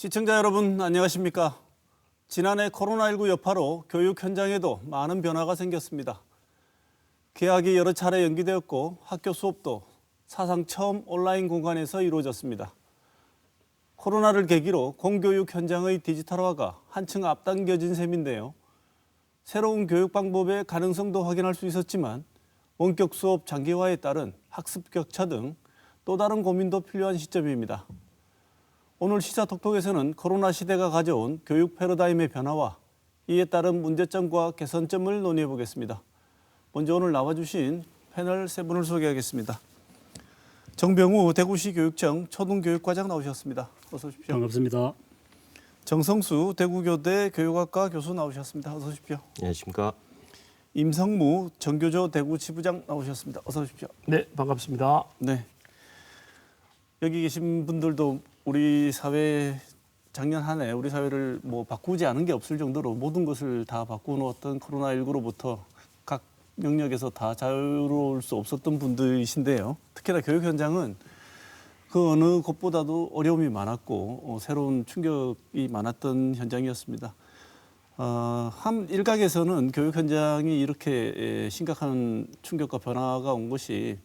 시청자 여러분 안녕하십니까? 지난해 코로나19 여파로 교육 현장에도 많은 변화가 생겼습니다. 개학이 여러 차례 연기되었고 학교 수업도 사상 처음 온라인 공간에서 이루어졌습니다. 코로나를 계기로 공교육 현장의 디지털화가 한층 앞당겨진 셈인데요. 새로운 교육 방법의 가능성도 확인할 수 있었지만 원격 수업 장기화에 따른 학습 격차 등 또 다른 고민도 필요한 시점입니다. 오늘 시사톡톡에서는 코로나 시대가 가져온 교육 패러다임의 변화와 이에 따른 문제점과 개선점을 논의해 보겠습니다. 먼저 오늘 나와주신 패널 세 분을 소개하겠습니다. 정병우 대구시 교육청 초등교육과장 나오셨습니다. 어서 오십시오. 반갑습니다. 정성수 대구교대 교육학과 교수 나오셨습니다. 어서 오십시오. 안녕하십니까. 임성무 정교조 대구지부장 나오셨습니다. 어서 오십시오. 네, 반갑습니다. 네. 여기 계신 분들도 우리 사회 작년 한 해 우리 사회를 뭐 바꾸지 않은 게 없을 정도로 모든 것을 다 바꾸놓았던 코로나19로부터 각 영역에서 다 자유로울 수 없었던 분들이신데요. 특히나 교육 현장은 그 어느 곳보다도 어려움이 많았고 새로운 충격이 많았던 현장이었습니다. 한 일각에서는 교육 현장이 이렇게 심각한 충격과 변화가 온 것이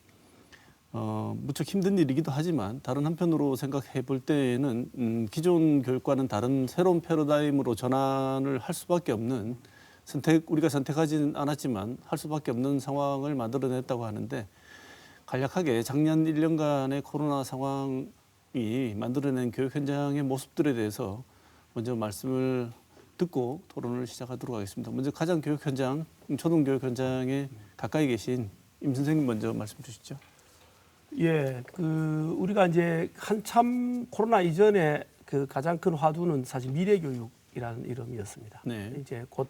무척 힘든 일이기도 하지만 다른 한편으로 생각해 볼 때에는 기존 교육과는 다른 새로운 패러다임으로 전환을 할 수밖에 없는 우리가 선택하지는 않았지만 할 수밖에 없는 상황을 만들어냈다고 하는데 간략하게 작년 1년간의 코로나 상황이 만들어낸 교육 현장의 모습들에 대해서 먼저 말씀을 듣고 토론을 시작하도록 하겠습니다. 먼저 가장 교육 현장, 초등교육 현장에 가까이 계신 임 선생님 먼저 말씀 주시죠. 예, 우리가 이제 한참 코로나 이전에 그 가장 큰 화두는 사실 미래교육이라는 이름이었습니다. 네. 이제 곧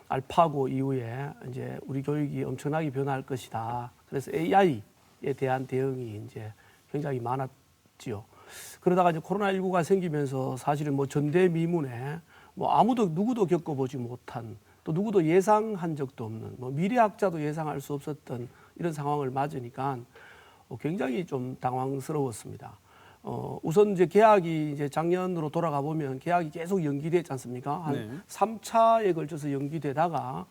알파고 이후에 이제 우리 교육이 엄청나게 변할 것이다. 그래서 AI에 대한 대응이 이제 굉장히 많았지요. 그러다가 이제 코로나19가 생기면서 사실은 뭐 전대미문에 뭐 누구도 겪어보지 못한 또 누구도 예상한 적도 없는 뭐 미래학자도 예상할 수 없었던 이런 상황을 맞으니까 굉장히 좀 당황스러웠습니다. 우선 이제 개학이 이제 작년으로 돌아가 보면 개학이 계속 연기되지 않습니까? 한 3차에 걸쳐서 연기되다가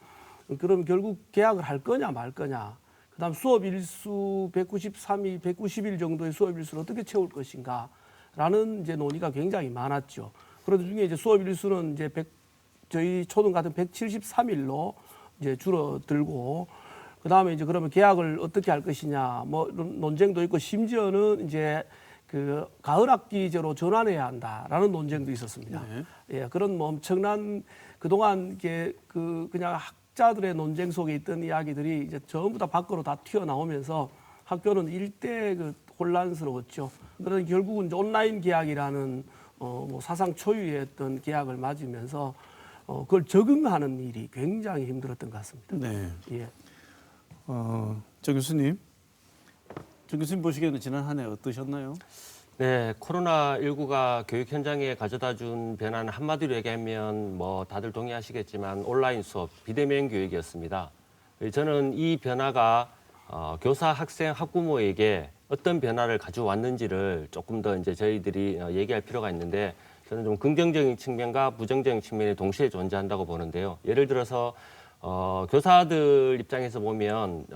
그럼 결국 개학을 할 거냐 말 거냐. 그다음 수업 일수 193일, 190일 정도의 수업 일수를 어떻게 채울 것인가라는 이제 논의가 굉장히 많았죠. 그런 중에 이제 수업 일수는 이제 저희 초등 같은 173일로 이제 줄어들고 그다음에 이제 그러면 개학을 어떻게 할 것이냐 뭐 논쟁도 있고 심지어는 이제 그 가을 학기제로 전환해야 한다라는 논쟁도 있었습니다. 네. 예, 그런 뭐 엄청난 그동안 이게 그냥 학자들의 논쟁 속에 있던 이야기들이 이제 전부 다 밖으로 다 튀어나오면서 학교는 일대 혼란스러웠죠. 그래서 결국은 이제 온라인 개학이라는 뭐 사상 초유의 어떤 개학을 맞으면서 그걸 적응하는 일이 굉장히 힘들었던 것 같습니다. 네. 예. 정 교수님 보시기에는 지난 한 해 어떠셨나요? 네, 코로나19가 교육 현장에 가져다 준 변화는 한마디로 얘기하면 뭐 다들 동의하시겠지만 온라인 수업, 비대면 교육이었습니다. 저는 이 변화가 교사, 학생, 학부모에게 어떤 변화를 가져왔는지를 조금 더 이제 저희들이 얘기할 필요가 있는데 저는 좀 긍정적인 측면과 부정적인 측면이 동시에 존재한다고 보는데요. 예를 들어서 교사들 입장에서 보면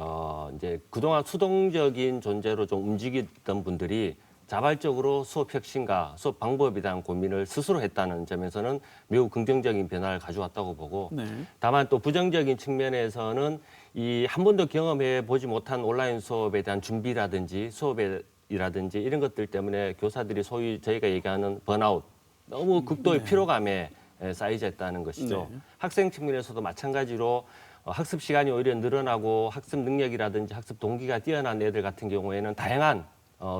이제 그동안 수동적인 존재로 좀 움직이던 분들이 자발적으로 수업 혁신과 수업 방법에 대한 고민을 스스로 했다는 점에서는 매우 긍정적인 변화를 가져왔다고 보고 네. 다만 또 부정적인 측면에서는 이 한 번도 경험해 보지 못한 온라인 수업에 대한 준비라든지 수업이라든지 이런 것들 때문에 교사들이 소위 저희가 얘기하는 번아웃, 너무 극도의 피로감에 쌓이져 있다는 것이죠. 네. 학생 측면에서도 마찬가지로 학습 시간이 오히려 늘어나고 학습 능력이라든지 학습 동기가 뛰어난 애들 같은 경우에는 다양한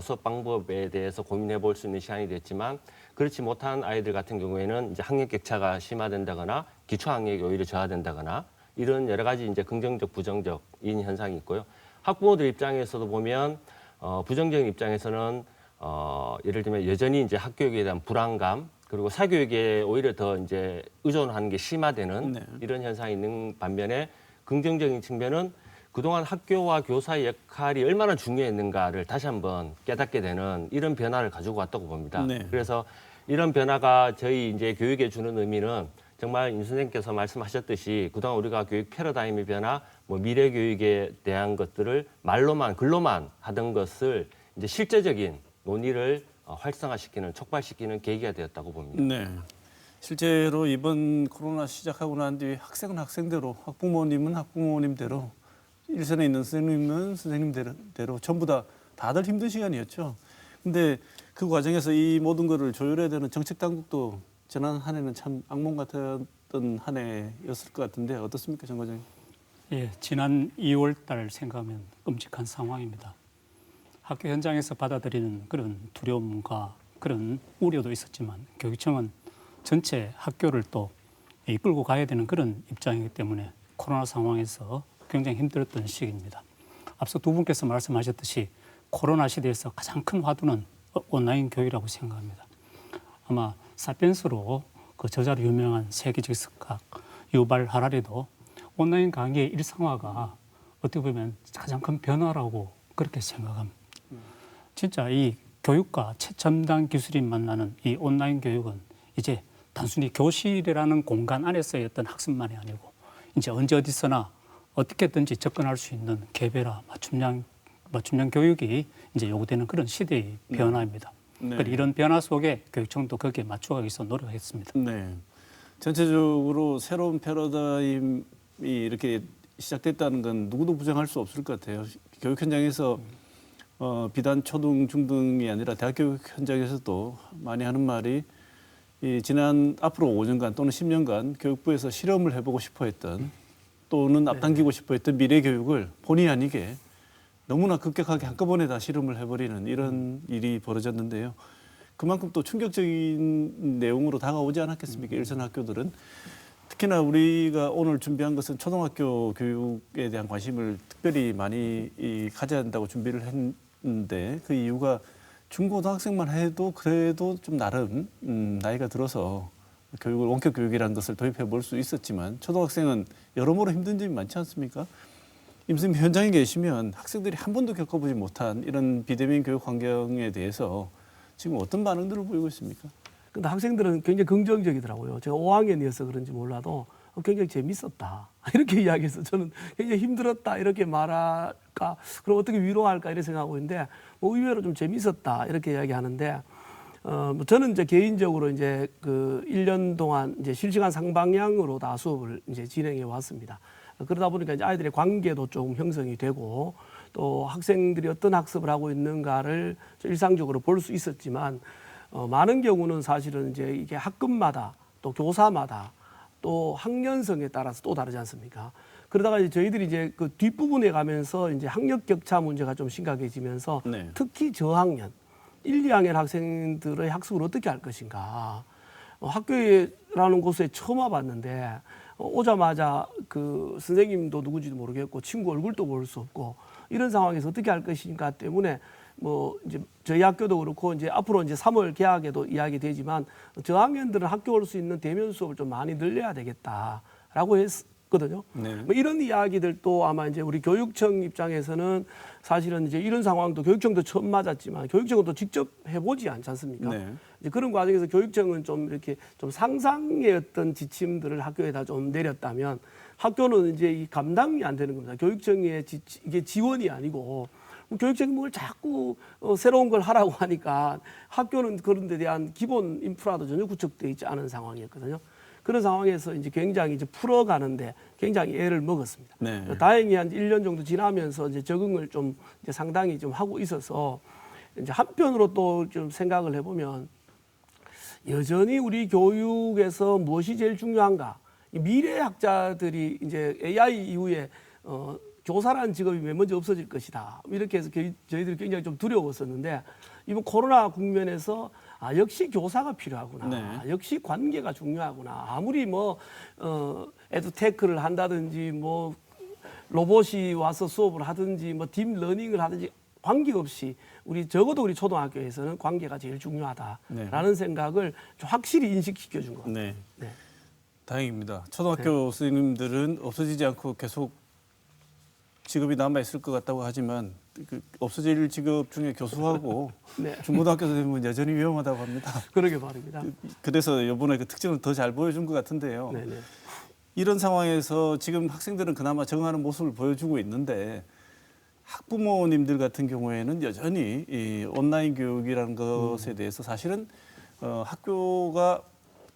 수업 방법에 대해서 고민해 볼 수 있는 시간이 됐지만 그렇지 못한 아이들 같은 경우에는 이제 학력 격차가 심화된다거나 기초 학력이 오히려 저하된다거나 이런 여러 가지 이제 긍정적, 부정적인 현상이 있고요. 학부모들 입장에서도 보면 부정적인 입장에서는 예를 들면 여전히 이제 학교육에 대한 불안감 그리고 사교육에 오히려 더 이제 의존하는 게 심화되는 네. 이런 현상이 있는 반면에 긍정적인 측면은 그동안 학교와 교사의 역할이 얼마나 중요했는가를 다시 한번 깨닫게 되는 이런 변화를 가지고 왔다고 봅니다. 네. 그래서 이런 변화가 저희 이제 교육에 주는 의미는 정말 임 선생님께서 말씀하셨듯이 그동안 우리가 교육 패러다임의 변화, 뭐 미래 교육에 대한 것들을 말로만 글로만 하던 것을 이제 실제적인 논의를 활성화시키는 촉발시키는 계기가 되었다고 봅니다. 네. 실제로 이번 코로나 시작하고 난 뒤에 학생은 학생대로, 학부모님은 학부모님대로, 일선에 있는 선생님은 선생님대로 전부 다 다들 힘든 시간이었죠. 근데 그 과정에서 이 모든 거를 조율해야 되는 정책 당국도 지난 한 해는 참 악몽 같았던 한 해였을 것 같은데 어떻습니까, 정 과장님? 예, 지난 2월 달 생각하면 끔찍한 상황입니다. 학교 현장에서 받아들이는 그런 두려움과 그런 우려도 있었지만 교육청은 전체 학교를 또 이끌고 가야 되는 그런 입장이기 때문에 코로나 상황에서 굉장히 힘들었던 시기입니다. 앞서 두 분께서 말씀하셨듯이 코로나 시대에서 가장 큰 화두는 온라인 교육이라고 생각합니다. 아마 사피엔스로 그 저자로 유명한 세계적 석학 유발 하라리도 온라인 강의의 일상화가 어떻게 보면 가장 큰 변화라고 그렇게 생각합니다. 진짜 이 교육과 최첨단 기술이 만나는 이 온라인 교육은 이제 단순히 교실이라는 공간 안에서의 어떤 학습만이 아니고 이제 언제 어디서나 어떻게든지 접근할 수 있는 개별화 맞춤형 교육이 이제 요구되는 그런 시대의 변화입니다. 네. 이런 변화 속에 교육청도 거기에 맞춰가기 위해서 노력했습니다. 네. 전체적으로 새로운 패러다임이 이렇게 시작됐다는 건 누구도 부정할 수 없을 것 같아요. 교육 현장에서 비단 초등, 중등이 아니라 대학 교육 현장에서도 많이 하는 말이 이 지난 앞으로 5년간 또는 10년간 교육부에서 실험을 해보고 싶어 했던 또는 앞당기고 싶어 했던 미래 교육을 본의 아니게 너무나 급격하게 한꺼번에 다 실험을 해버리는 이런 일이 벌어졌는데요. 그만큼 또 충격적인 내용으로 다가오지 않았겠습니까? 일선 학교들은. 특히나 우리가 오늘 준비한 것은 초등학교 교육에 대한 관심을 특별히 많이 가져야 한다고 준비를 했는데 그 이유가 중고등학생만 해도 그래도 좀 나름 나이가 들어서 교육을 원격 교육이라는 것을 도입해 볼 수 있었지만 초등학생은 여러모로 힘든 점이 많지 않습니까? 임 선생님 현장에 계시면 학생들이 한 번도 겪어보지 못한 이런 비대면 교육 환경에 대해서 지금 어떤 반응들을 보이고 있습니까? 근데 학생들은 굉장히 긍정적이더라고요. 제가 5학년이어서 그런지 몰라도 굉장히 재밌었다. 이렇게 이야기해서 저는 굉장히 힘들었다. 이렇게 말할까? 그럼 어떻게 위로할까? 이렇게 생각하고 있는데 뭐 의외로 좀 재밌었다. 이렇게 이야기하는데 뭐 저는 이제 개인적으로 이제 그 1년 동안 이제 실시간 상방향으로 다 수업을 이제 진행해 왔습니다. 그러다 보니까 이제 아이들의 관계도 조금 형성이 되고 또 학생들이 어떤 학습을 하고 있는가를 일상적으로 볼 수 있었지만 많은 경우는 사실은 이제 이게 학급마다 또 교사마다 또 학년성에 따라서 또 다르지 않습니까? 그러다가 이제 저희들이 이제 그 뒷부분에 가면서 이제 학력 격차 문제가 좀 심각해지면서 네. 특히 저학년 1, 2학년 학생들의 학습을 어떻게 할 것인가. 학교라는 곳에 처음 와봤는데 오자마자 그 선생님도 누군지도 모르겠고 친구 얼굴도 볼 수 없고 이런 상황에서 어떻게 할 것인가 때문에 뭐 이제 저희 학교도 그렇고 이제 앞으로 이제 3월 개학에도 이야기되지만 저학년들은 학교 올 수 있는 대면 수업을 좀 많이 늘려야 되겠다라고 했거든요. 네. 뭐 이런 이야기들도 아마 이제 우리 교육청 입장에서는 사실은 이제 이런 상황도 교육청도 처음 맞았지만 교육청은 또 직접 해보지 않지 않습니까? 네. 이제 그런 과정에서 교육청은 좀 이렇게 좀 상상의 어떤 지침들을 학교에다 좀 내렸다면 학교는 이제 이 감당이 안 되는 겁니다. 교육청의 이게 지원이 아니고 교육청이 뭘 자꾸 새로운 걸 하라고 하니까 학교는 그런 데 대한 기본 인프라도 전혀 구축되어 있지 않은 상황이었거든요. 그런 상황에서 이제 굉장히 이제 풀어가는데 굉장히 애를 먹었습니다. 네. 다행히 한 1년 정도 지나면서 이제 적응을 좀 이제 상당히 좀 하고 있어서 이제 한편으로 또 좀 생각을 해보면 여전히 우리 교육에서 무엇이 제일 중요한가? 이 미래학자들이 이제 AI 이후에 교사라는 직업이 맨 먼저 없어질 것이다. 이렇게 해서 저희들이 굉장히 좀 두려웠었는데 이번 코로나 국면에서 역시 교사가 필요하구나. 네. 역시 관계가 중요하구나. 아무리 뭐 에듀테크를 한다든지 뭐 로봇이 와서 수업을 하든지 뭐 딥러닝을 하든지 관계없이 적어도 우리 초등학교에서는 관계가 제일 중요하다라는 네. 생각을 좀 확실히 인식시켜 준 것 같아요. 네. 네. 다행입니다. 초등학교 선생님들은 없어지지 않고 계속 직업이 남아 있을 것 같다고 하지만 그 없어질 직업 중에 교수하고 네. 중고등학교 선생님은 여전히 위험하다고 합니다. 그러게 말입니다. 그래서 이번에 그 특징을 더 잘 보여준 것 같은데요. 네네. 이런 상황에서 지금 학생들은 그나마 적응하는 모습을 보여주고 있는데 학부모님들 같은 경우에는 여전히 이 온라인 교육이라는 것에 대해서 사실은 학교가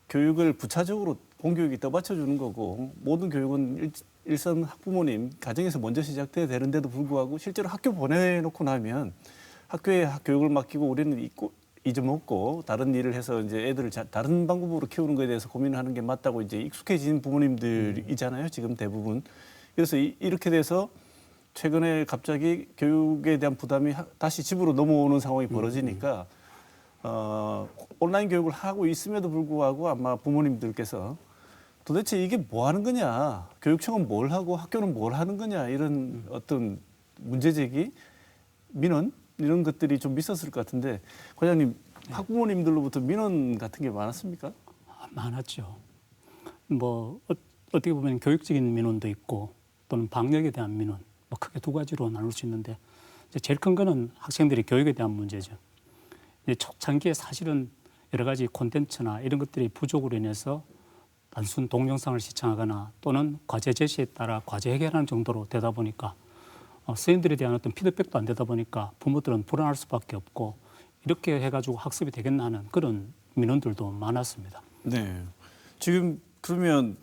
교육을 부차적으로 공교육이 떠받쳐주는 거고 모든 교육은 일선 학부모님 가정에서 먼저 시작돼야 되는데도 불구하고 실제로 학교 보내놓고 나면 학교에 교육을 맡기고 우리는 잊어먹고 다른 일을 해서 이제 애들을 다른 방법으로 키우는 것에 대해서 고민을 하는 게 맞다고 이제 익숙해진 부모님들이잖아요. 지금 대부분. 그래서 이렇게 돼서 최근에 갑자기 교육에 대한 부담이 다시 집으로 넘어오는 상황이 벌어지니까 온라인 교육을 하고 있음에도 불구하고 아마 부모님들께서 도대체 이게 뭐 하는 거냐, 교육청은 뭘 하고 학교는 뭘 하는 거냐 이런 어떤 문제 제기, 민원 이런 것들이 좀 있었을 것 같은데 과장님 학부모님들로부터 민원 같은 게 많았습니까? 많았죠. 뭐 어떻게 보면 교육적인 민원도 있고 또는 방역에 대한 민원, 뭐 크게 두 가지로 나눌 수 있는데 이제 제일 큰 거는 학생들의 교육에 대한 문제죠. 이제 초창기에 사실은 여러 가지 콘텐츠나 이런 것들이 부족으로 인해서 단순 동영상을 시청하거나 또는 과제 제시에 따라 과제 해결하는 정도로 되다 보니까 선생님들에 대한 어떤 피드백도 안 되다 보니까 부모들은 불안할 수밖에 없고 이렇게 해가지고 학습이 되겠나 하는 그런 민원들도 많았습니다. 네. 지금 그러면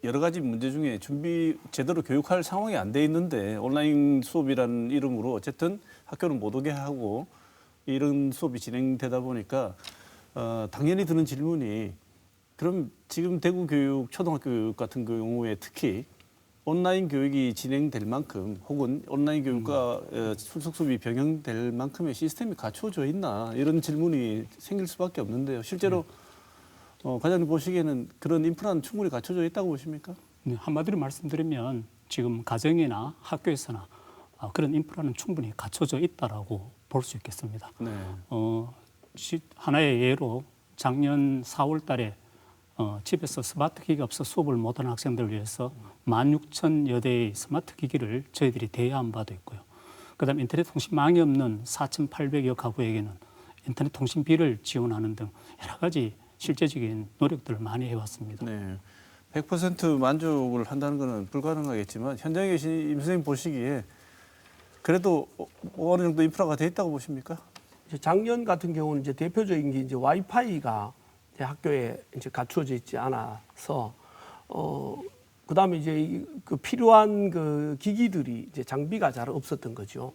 여러 가지 문제 중에 제대로 교육할 상황이 안 돼 있는데 온라인 수업이라는 이름으로 어쨌든 학교는 못 오게 하고 이런 수업이 진행되다 보니까 당연히 드는 질문이 그럼 지금 대구 교육, 초등학교 교육 같은 경우에 특히 온라인 교육이 진행될 만큼 혹은 온라인 교육과 출석 수업이 병행될 만큼의 시스템이 갖춰져 있나 이런 질문이 생길 수밖에 없는데요. 실제로 과장님 보시기에는 그런 인프라는 충분히 갖춰져 있다고 보십니까? 네, 한마디로 말씀드리면 지금 가정이나 학교에서나 그런 인프라는 충분히 갖춰져 있다라고 볼 수 있겠습니다. 네. 하나의 예로 작년 4월 달에 집에서 스마트 기기가 없어 수업을 못하는 학생들을 위해서 16,000여 대의 스마트 기기를 저희들이 대여한 바도 있고요. 그다음 인터넷 통신망이 없는 4,800여 가구에게는 인터넷 통신비를 지원하는 등 여러 가지 실제적인 노력들을 많이 해왔습니다. 네. 100% 만족을 한다는 것은 불가능하겠지만 현장에 계신 임 선생님 보시기에 그래도 어느 정도 인프라가 돼 있다고 보십니까? 이제 작년 같은 경우는 이제 대표적인 게 이제 와이파이가 이제 학교에 이제 갖추어져 있지 않아서 그다음에 이제 그 필요한 그 기기들이 이제 장비가 잘 없었던 거죠.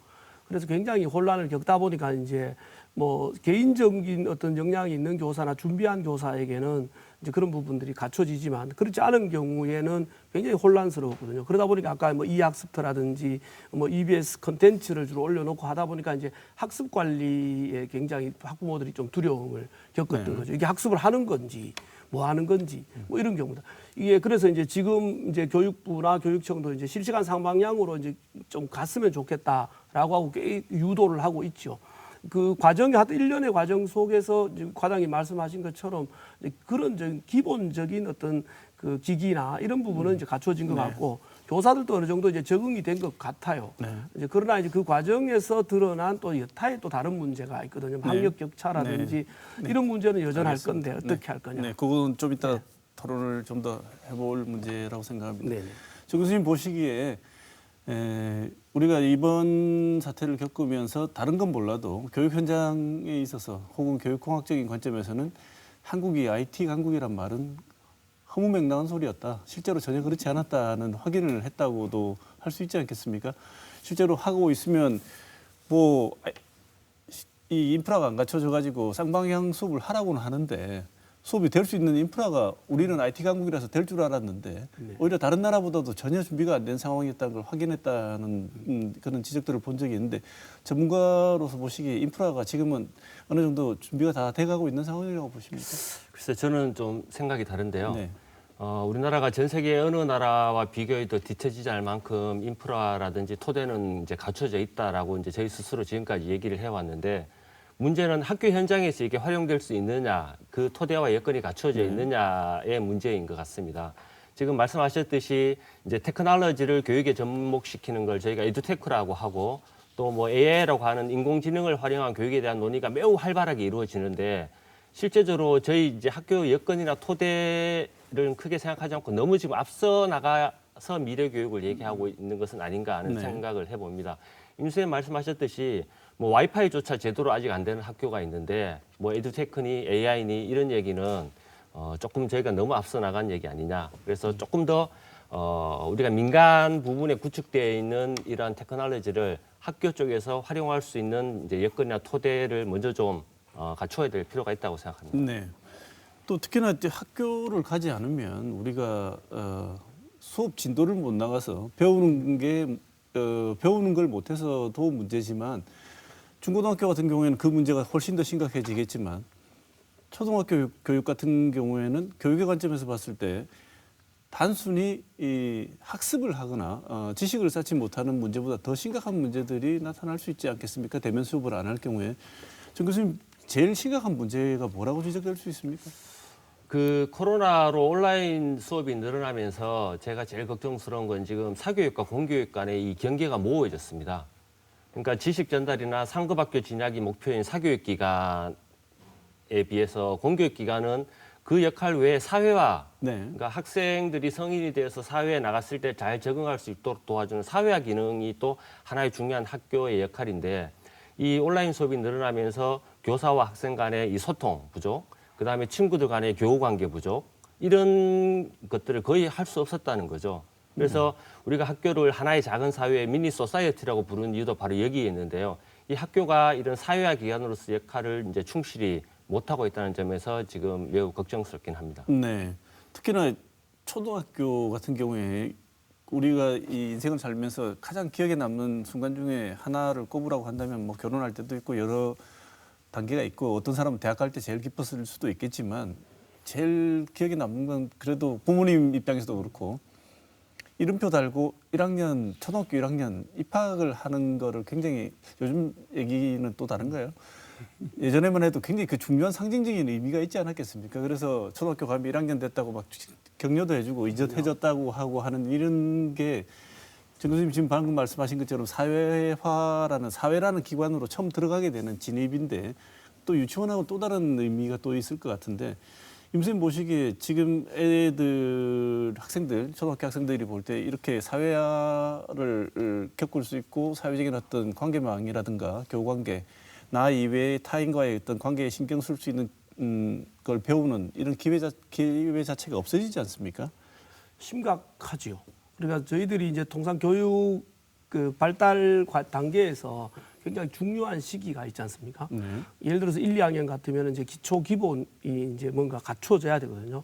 그래서 굉장히 혼란을 겪다 보니까 이제 뭐 개인적인 어떤 역량이 있는 교사나 준비한 교사에게는 이제 그런 부분들이 갖춰지지만 그렇지 않은 경우에는 굉장히 혼란스러웠거든요. 그러다 보니까 아까 뭐 이학습터라든지 뭐 EBS 컨텐츠를 주로 올려놓고 하다 보니까 이제 학습 관리에 굉장히 학부모들이 좀 두려움을 겪었던 거죠. 이게 학습을 하는 건지 뭐 하는 건지 뭐 이런 경우다. 이게 그래서 이제 지금 이제 교육부나 교육청도 이제 실시간 상방향으로 이제 좀 갔으면 좋겠다라고 하고 유도를 하고 있죠. 그 과정이 한 1년의 과정 속에서 지금 과장님 말씀하신 것처럼 그런 기본적인 어떤 그 기기나 이런 부분은 이제 갖춰진 것 같고 교사들도 어느 정도 이제 적응이 된 것 같아요. 이제 그러나 이제 그 과정에서 드러난 또 여타의 또 다른 문제가 있거든요. 학력 격차라든지 이런 문제는 여전할 건데 어떻게 할 거냐. 네, 그건 좀 이따 토론을 좀 더 해볼 문제라고 생각합니다. 네. 정 교수님 보시기에 우리가 이번 사태를 겪으면서 다른 건 몰라도 교육 현장에 있어서 혹은 교육공학적인 관점에서는 한국이 IT 강국이란 말은 허무맹랑한 소리였다. 실제로 전혀 그렇지 않았다는 확인을 했다고도 할 수 있지 않겠습니까? 실제로 하고 있으면 뭐 이 인프라가 안 갖춰져 가지고 쌍방향 수업을 하라고는 하는데 수업이 될 수 있는 인프라가 우리는 IT 강국이라서 될 줄 알았는데 오히려 다른 나라보다도 전혀 준비가 안 된 상황이었다는 걸 확인했다는 그런 지적들을 본 적이 있는데 전문가로서 보시기에 인프라가 지금은 어느 정도 준비가 다 돼가고 있는 상황이라고 보십니까? 글쎄 저는 좀 생각이 다른데요. 네. 우리나라가 전 세계 어느 나라와 비교해도 뒤처지지 않을 만큼 인프라라든지 토대는 이제 갖춰져 있다라고 이제 저희 스스로 지금까지 얘기를 해왔는데 문제는 학교 현장에서 이게 활용될 수 있느냐, 그 토대와 여건이 갖춰져 있느냐의 문제인 것 같습니다. 지금 말씀하셨듯이 이제 테크놀로지를 교육에 접목시키는 걸 저희가 에듀테크라고 하고 또 뭐 AI라고 하는 인공지능을 활용한 교육에 대한 논의가 매우 활발하게 이루어지는데 실제적으로 저희 이제 학교 여건이나 토대를 크게 생각하지 않고 너무 지금 앞서 나가서 미래 교육을 얘기하고 있는 것은 아닌가 하는 네. 생각을 해봅니다. 임 선생님 말씀하셨듯이 뭐 와이파이조차 제대로 아직 안 되는 학교가 있는데 뭐 에듀테크니 AI니 이런 얘기는 조금 저희가 너무 앞서 나간 얘기 아니냐. 그래서 조금 더 우리가 민간 부분에 구축되어 있는 이러한 테크놀로지를 학교 쪽에서 활용할 수 있는 이제 여건이나 토대를 먼저 좀 갖춰야 될 필요가 있다고 생각합니다. 네. 또 특히나 이제 학교를 가지 않으면 우리가 수업 진도를 못 나가서 배우는 걸 못해서도 문제지만 중고등학교 같은 경우에는 그 문제가 훨씬 더 심각해지겠지만 초등학교 교육 같은 경우에는 교육의 관점에서 봤을 때 단순히 이 학습을 하거나 지식을 쌓지 못하는 문제보다 더 심각한 문제들이 나타날 수 있지 않겠습니까? 대면 수업을 안 할 경우에. 정 교수님, 제일 심각한 문제가 뭐라고 지적될 수 있습니까? 그 코로나로 온라인 수업이 늘어나면서 제가 제일 걱정스러운 건 지금 사교육과 공교육 간의 이 경계가 모호해졌습니다. 그러니까 지식 전달이나 상급학교 진학이 목표인 사교육 기간에 비해서 공교육 기간은 그 역할 외에 사회화, 네. 그러니까 학생들이 성인이 되어서 사회에 나갔을 때 잘 적응할 수 있도록 도와주는 사회화 기능이 또 하나의 중요한 학교의 역할인데 이 온라인 수업이 늘어나면서 교사와 학생 간의 이 소통 부족, 그다음에 친구들 간의 교우 관계 부족 이런 것들을 거의 할 수 없었다는 거죠. 그래서 우리가 학교를 하나의 작은 사회의 미니 소사이어티라고 부르는 이유도 바로 여기에 있는데요. 이 학교가 이런 사회화 기관으로서 역할을 이제 충실히 못하고 있다는 점에서 지금 매우 걱정스럽긴 합니다. 네. 특히나 초등학교 같은 경우에 우리가 이 인생을 살면서 가장 기억에 남는 순간 중에 하나를 꼽으라고 한다면 뭐 결혼할 때도 있고 여러 단계가 있고 어떤 사람은 대학 갈 때 제일 기뻤을 수도 있겠지만 제일 기억에 남는 건 그래도 부모님 입장에서도 그렇고 이름표 달고 1학년 초등학교 1학년 입학을 하는 거를 굉장히 요즘 얘기는 또 다른가요? 예전에만 해도 굉장히 그 중요한 상징적인 의미가 있지 않았겠습니까? 그래서 초등학교 가면 1학년 됐다고 막 격려도 해주고 이젓해줬다고 하고 하는 이런 게 정 교수님 지금 방금 말씀하신 것처럼 사회라는 기관으로 처음 들어가게 되는 진입인데 또 유치원하고 또 다른 의미가 또 있을 것 같은데 임 선생님 보시기에 지금 애들 학생들 초등학교 학생들이 볼 때 이렇게 사회화를 겪을 수 있고 사회적인 어떤 관계망이라든가 교우관계 나 이외의 타인과의 어떤 관계에 신경 쓸 수 있는 걸 배우는 이런 기회 자체가 없어지지 않습니까? 심각하지요. 그러니까 저희들이 이제 통상 교육 그 발달 단계에서 굉장히 중요한 시기가 있지 않습니까? 예를 들어서 1, 2학년 같으면 이제 기초 기본이 이제 뭔가 갖춰져야 되거든요.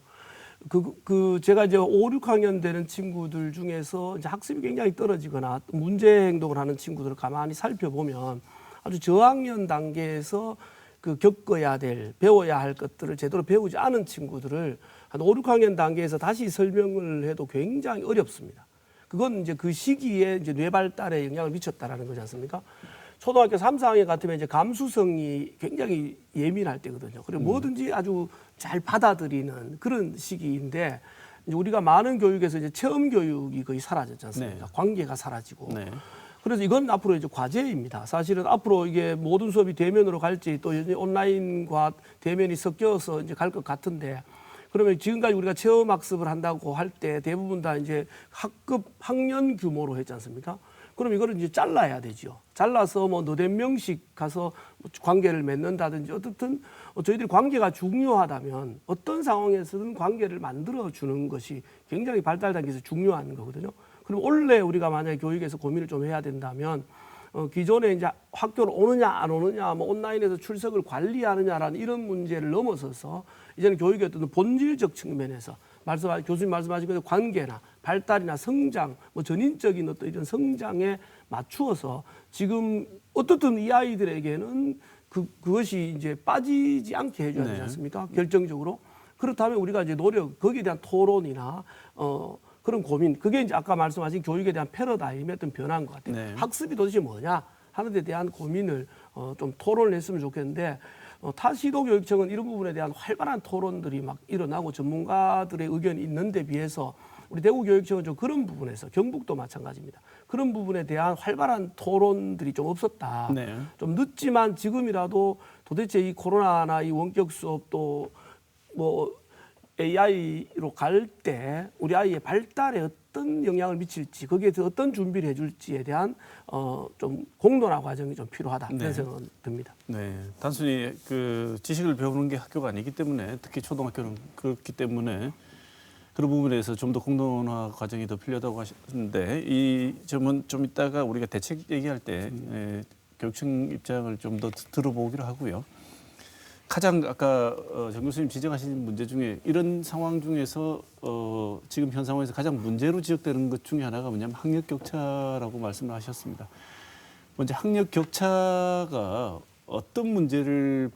제가 이제 5, 6학년 되는 친구들 중에서 이제 학습이 굉장히 떨어지거나 문제 행동을 하는 친구들을 가만히 살펴보면 아주 저학년 단계에서 그 겪어야 될, 배워야 할 것들을 제대로 배우지 않은 친구들을 한 5, 6학년 단계에서 다시 설명을 해도 굉장히 어렵습니다. 그건 이제 그 시기에 이제 뇌 발달에 영향을 미쳤다라는 거지 않습니까? 초등학교 3, 4학년 같으면 이제 감수성이 굉장히 예민할 때거든요. 그리고 뭐든지 아주 잘 받아들이는 그런 시기인데 이제 우리가 많은 교육에서 이제 체험 교육이 거의 사라졌지 않습니까? 네. 관계가 사라지고. 네. 그래서 이건 앞으로 이제 과제입니다. 사실은 앞으로 이게 모든 수업이 대면으로 갈지 또 온라인과 대면이 섞여서 이제 갈 것 같은데 그러면 지금까지 우리가 체험 학습을 한다고 할 때 대부분 다 이제 학년 규모로 했지 않습니까? 그럼 이거를 이제 잘라야 되죠. 잘라서 뭐 너댓 명씩 가서 관계를 맺는다든지 어떻든 저희들이 관계가 중요하다면 어떤 상황에서든 관계를 만들어 주는 것이 굉장히 발달 단계에서 중요한 거거든요. 그럼 원래 우리가 만약에 교육에서 고민을 좀 해야 된다면 기존에 이제 학교를 오느냐 안 오느냐, 뭐 온라인에서 출석을 관리하느냐라는 이런 문제를 넘어서서 이제는 교육의 어떤 본질적 측면에서 교수님 말씀하신 그 관계나 발달이나 성장, 뭐 전인적인 어떤 이런 성장에 맞추어서 지금 어떻든 이 아이들에게는 그것이 이제 빠지지 않게 해줘야 되지 않습니까? 결정적으로. 그렇다면 우리가 이제 거기에 대한 토론이나 그런 고민, 그게 이제 아까 말씀하신 교육에 대한 패러다임의 어떤 변화인 것 같아요. 네. 학습이 도대체 뭐냐 하는 데 대한 고민을 좀 토론을 했으면 좋겠는데 타시도교육청은 이런 부분에 대한 활발한 토론들이 막 일어나고 전문가들의 의견이 있는 데 비해서 우리 대구교육청은 좀 그런 부분에서 경북도 마찬가지입니다. 그런 부분에 대한 활발한 토론들이 좀 없었다. 네. 좀 늦지만 지금이라도 도대체 이 코로나나 이 원격 수업 또 뭐 AI로 갈 때 우리 아이의 발달에 어떤 영향을 미칠지 거기에 대해서 어떤 준비를 해줄지에 대한 좀 공론화 과정이 좀 필요하다 네. 그런 생각은 듭니다. 네, 단순히 그 지식을 배우는 게 학교가 아니기 때문에 특히 초등학교는 그렇기 때문에 그런 부분에서 좀 더 공론화 과정이 더 필요하다고 하셨는데 이 점은 좀 이따가 우리가 대책 얘기할 때 교육청 입장을 좀 더 들어보기로 하고요. 가장 아까 정 교수님 지적하신 문제 중에 이런 상황 중에서 지금 현 상황에서 가장 문제로 지적되는 것 중에 하나가 뭐냐면 학력 격차라고 말씀을 하셨습니다. 먼저 학력 격차가 어떤 문제를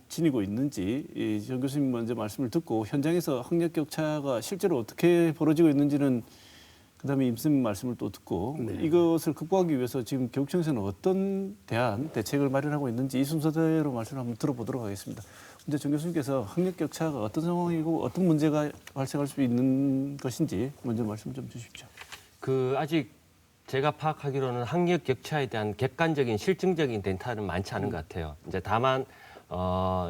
지니고 있는지 정 교수님 먼저 말씀을 듣고 현장에서 학력 격차가 실제로 어떻게 벌어지고 있는지는 그다음에 임 선생님 말씀을 또 듣고 이것을 극복하기 위해서 지금 교육청에서는 어떤 대책을 마련하고 있는지 이 순서대로 말씀을 한번 들어보도록 하겠습니다. 먼저 정 교수님께서 학력 격차가 어떤 상황이고 어떤 문제가 발생할 수 있는 것인지 먼저 말씀 좀 주십시오. 아직 제가 파악하기로는 학력 격차에 대한 객관적인 실증적인 데이터는 많지 않은 것 같아요. 이제 다만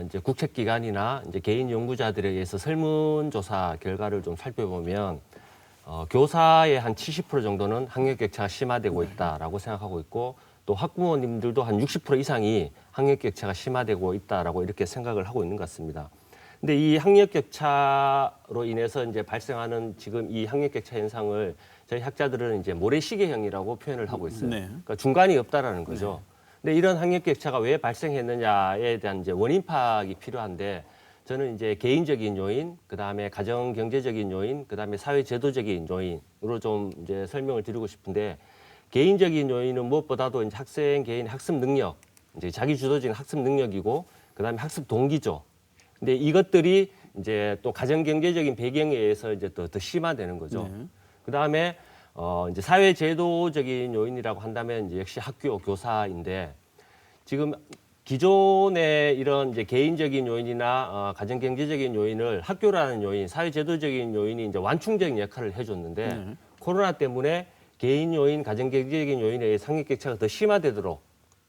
이제 국책기관이나 이제 개인 연구자들에 의해서 설문조사 결과를 좀 살펴보면 교사의 한 70% 정도는 학력 격차가 심화되고 있다라고 생각하고 있고 또 학부모님들도 한 60% 이상이 학력 격차가 심화되고 있다라고 이렇게 생각을 하고 있는 것 같습니다. 근데 이 학력 격차로 인해서 이제 발생하는 지금 이 학력 격차 현상을 저희 학자들은 이제 모래시계형이라고 표현을 하고 있어요. 네. 그러니까 중간이 없다라는 거죠. 근데 이런 학력 격차가 왜 발생했느냐에 대한 이제 원인 파악이 필요한데 저는 이제 개인적인 요인, 그다음에 가정 경제적인 요인, 그다음에 사회 제도적인 요인으로 좀 이제 설명을 드리고 싶은데 개인적인 요인은 무엇보다도 이제 학생 개인 학습 능력, 이제 자기 주도적인 학습 능력이고 그다음에 학습 동기죠. 근데 이것들이 이제 또 가정 경제적인 배경에 의해서 이제 더 심화되는 거죠. 네. 그다음에 이제 사회 제도적인 요인이라고 한다면 이제 역시 학교 교사인데 지금 기존의 이런 이제 개인적인 요인이나 가정 경제적인 요인을 학교라는 요인, 사회 제도적인 요인이 이제 완충적인 역할을 해줬는데 코로나 때문에 개인 요인, 가정 경제적인 요인에 의해 학력 격차가 더 심화되도록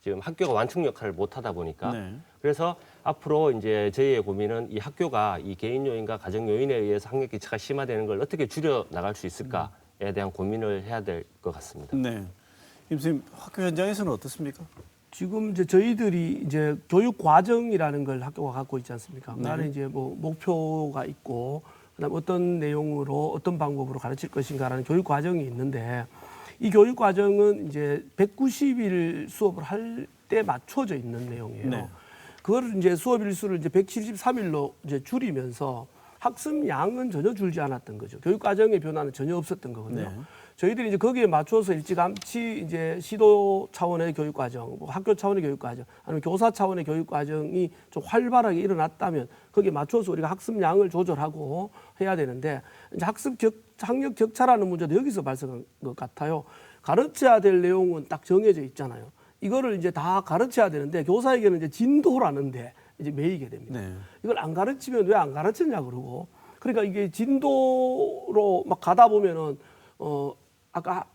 지금 학교가 완충 역할을 못 하다 보니까 그래서 앞으로 이제 저희의 고민은 이 학교가 이 개인 요인과 가정 요인에 의해서 학력 격차가 심화되는 걸 어떻게 줄여 나갈 수 있을까에 대한 고민을 해야 될 것 같습니다. 네, 임 선생님 학교 현장에서는 어떻습니까? 지금 이제 저희들이 이제 교육 과정이라는 걸 학교가 갖고 있지 않습니까? 나는 이제 뭐 목표가 있고 그다음 어떤 내용으로 어떤 방법으로 가르칠 것인가라는 교육 과정이 있는데 이 교육 과정은 이제 190일 수업을 할 때 맞춰져 있는 내용이에요. 네. 그거를 이제 수업 일수를 이제 173일로 이제 줄이면서 학습 양은 전혀 줄지 않았던 거죠. 교육 과정의 변화는 전혀 없었던 거거든요. 네. 저희들이 이제 거기에 맞춰서 일찌감치 이제 시도 차원의 교육 과정, 뭐 학교 차원의 교육 과정, 아니면 교사 차원의 교육 과정이 좀 활발하게 일어났다면 거기에 맞춰서 우리가 학습 양을 조절하고 해야 되는데 이제 학력 격차라는 문제도 여기서 발생한 것 같아요. 가르쳐야 될 내용은 딱 정해져 있잖아요. 이거를 이제 다 가르쳐야 되는데 교사에게는 이제 진도라는데 이제 매이게 됩니다. 네. 이걸 안 가르치면 왜 안 가르쳤냐 그러고 그러니까 이게 진도로 막 가다 보면은 아까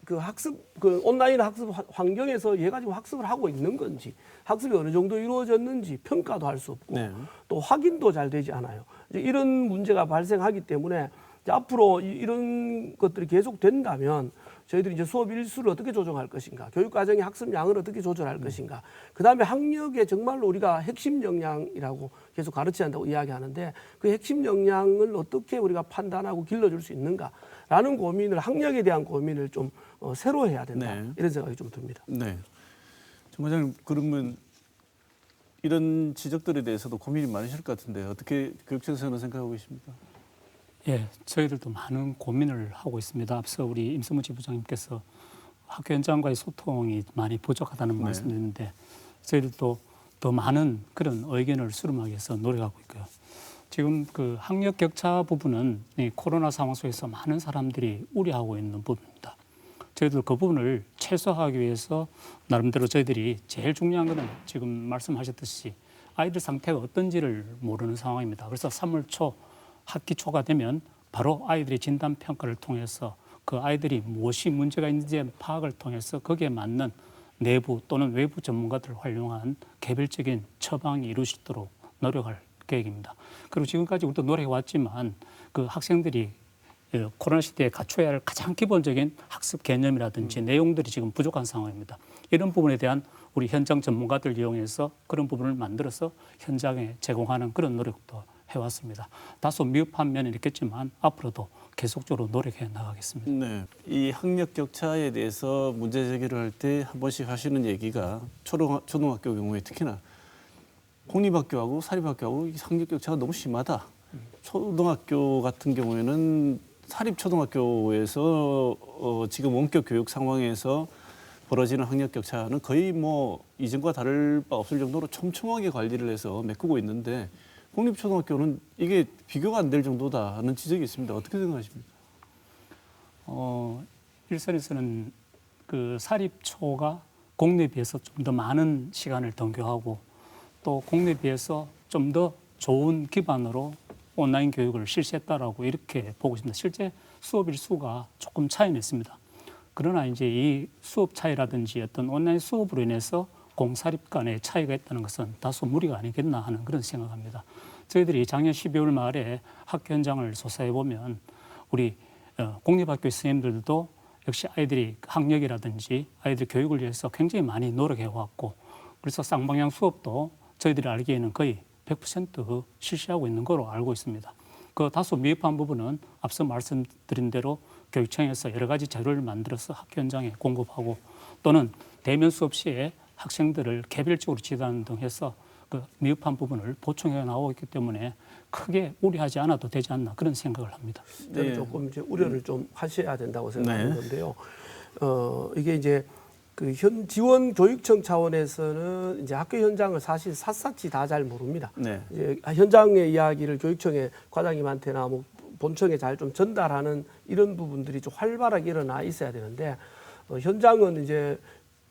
그 학습 그 온라인 학습 환경에서 얘 가지고 학습을 하고 있는 건지 학습이 어느 정도 이루어졌는지 평가도 할 수 없고 네. 또 확인도 잘 되지 않아요. 이제 이런 문제가 발생하기 때문에 이제 앞으로 이런 것들이 계속 된다면 저희들이 이제 수업 일수를 어떻게 조정할 것인가, 교육 과정의 학습 양을 어떻게 조절할 것인가, 그 다음에 학력에 정말로 우리가 핵심 역량이라고 계속 가르쳐야 한다고 이야기하는데 그 핵심 역량을 어떻게 우리가 판단하고 길러줄 수 있는가라는 고민을 학력에 대한 고민을 좀 새로 해야 된다 네. 이런 생각이 좀 듭니다. 네. 정 과장님 그러면 이런 지적들에 대해서도 고민이 많으실 것 같은데 어떻게 교육청에서는 생각하고 계십니까? 예, 저희들도 많은 고민을 하고 있습니다. 앞서 우리 임성무 지부장님께서 학교 현장과의 소통이 많이 부족하다는 말씀드렸는데 저희들도 더 많은 그런 의견을 수렴하기 위해서 노력하고 있고요. 지금 그 학력 격차 부분은 이 코로나 상황 속에서 많은 사람들이 우려하고 있는 부분입니다. 저희들 그 부분을 최소화하기 위해서 나름대로 저희들이 제일 중요한 것은 지금 말씀하셨듯이 아이들 상태가 어떤지를 모르는 상황입니다. 그래서 3월 초 학기 초가 되면 바로 아이들의 진단 평가를 통해서 그 아이들이 무엇이 문제가 있는지 파악을 통해서 거기에 맞는 내부 또는 외부 전문가들을 활용한 개별적인 처방이 이루어질 수 있도록 노력할 계획입니다. 그리고 지금까지 우리도 노력해 왔지만 그 학생들이 코로나 시대에 갖춰야 할 가장 기본적인 학습 개념이라든지 내용들이 지금 부족한 상황입니다. 이런 부분에 대한 우리 현장 전문가들 이용해서 그런 부분을 만들어서 현장에 제공하는 그런 노력도 해왔습니다. 다소 미흡한 면이 있겠지만 앞으로도 계속적으로 노력해 나가겠습니다. 네, 이 학력 격차에 대해서 문제 제기를 할 때 한 번씩 하시는 얘기가 초등학교 경우에 특히나 공립학교하고 사립학교하고 이 학력 격차가 너무 심하다. 초등학교 같은 경우에는 사립초등학교에서 지금 원격 교육 상황에서 벌어지는 학력 격차는 거의 뭐 이전과 다를 바 없을 정도로 촘촘하게 관리를 해서 메꾸고 있는데 공립초등학교는 이게 비교가 안 될 정도다 하는 지적이 있습니다. 어떻게 생각하십니까? 일선에서는 그 사립초가 공립에 비해서 좀 더 많은 시간을 등교하고 또 공립에 비해서 좀 더 좋은 기반으로 온라인 교육을 실시했다라고 이렇게 보고 있습니다. 실제 수업 일수가 조금 차이는 있습니다. 그러나 이제 이 수업 차이라든지 어떤 온라인 수업으로 인해서 공사립 간의 차이가 있다는 것은 다소 무리가 아니겠나 하는 그런 생각합니다. 저희들이 작년 12월 말에 학교 현장을 조사해 보면 우리 공립학교 선생님들도 역시 아이들이 학력이라든지 아이들 교육을 위해서 굉장히 많이 노력해 왔고 그래서 쌍방향 수업도 저희들이 알기에는 거의 100% 실시하고 있는 거로 알고 있습니다. 그 다소 미흡한 부분은 앞서 말씀드린 대로 교육청에서 여러 가지 자료를 만들어서 학교 현장에 공급하고 또는 대면 수업 시에 학생들을 개별적으로 지도하는 등 해서 그 미흡한 부분을 보충해 나오고 있기 때문에 크게 우려하지 않아도 되지 않나 그런 생각을 합니다. 저는 조금 이제 우려를 좀 하셔야 된다고 생각하는 건데요. 이게 이제 그 지원 교육청 차원에서는 이제 학교 현장을 사실 샅샅이 다 잘 모릅니다. 네. 이제 현장의 이야기를 교육청의 과장님한테나 뭐 본청에 잘 좀 전달하는 이런 부분들이 좀 활발하게 일어나 있어야 되는데 현장은 이제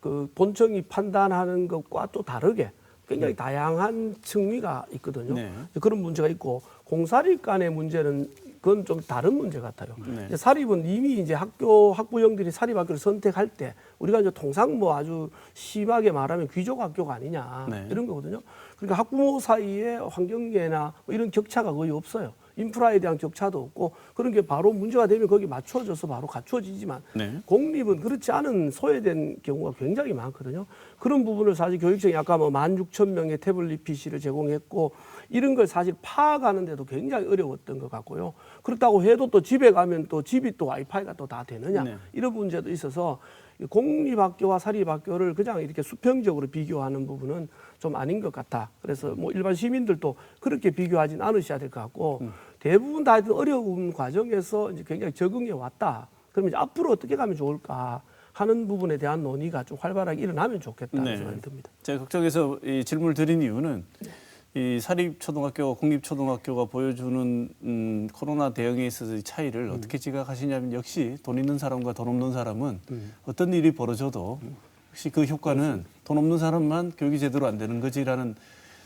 그 본청이 판단하는 것과 또 다르게 굉장히 다양한 층위가 있거든요. 네. 그런 문제가 있고 공사립 간의 문제는 그건 좀 다른 문제 같아요. 네. 사립은 이미 이제 학부형들이 사립학교를 선택할 때 우리가 이제 통상 뭐 아주 심하게 말하면 귀족 학교가 아니냐 네. 이런 거거든요. 그러니까 학부모 사이에 환경계나 뭐 이런 격차가 거의 없어요. 인프라에 대한 격차도 없고 그런 게 바로 문제가 되면 거기 맞춰져서 바로 갖춰지지만 네. 공립은 그렇지 않은 소외된 경우가 굉장히 많거든요. 그런 부분을 사실 교육청이 아까 뭐 16,000명의 태블릿 PC를 제공했고 이런 걸 사실 파악하는데도 굉장히 어려웠던 것 같고요. 그렇다고 해도 또 집에 가면 또 집이 또 와이파이가 또 다 되느냐 네. 이런 문제도 있어서 공립학교와 사립학교를 그냥 이렇게 수평적으로 비교하는 부분은 좀 아닌 것 같아. 그래서 뭐 일반 시민들도 그렇게 비교하진 않으셔야 될 것 같고 대부분 다 어려운 과정에서 이제 굉장히 적응해 왔다. 그러면 이제 앞으로 어떻게 가면 좋을까 하는 부분에 대한 논의가 좀 활발하게 일어나면 좋겠다는 네. 생각이 듭니다. 제가 걱정해서 이 질문을 드린 이유는 이 사립초등학교와 공립초등학교가 보여주는 코로나 대응에 있어서의 차이를 어떻게 지각하시냐면 역시 돈 있는 사람과 돈 없는 사람은 어떤 일이 벌어져도 역시 그 효과는 돈 없는 사람만 교육이 제대로 안 되는 거지라는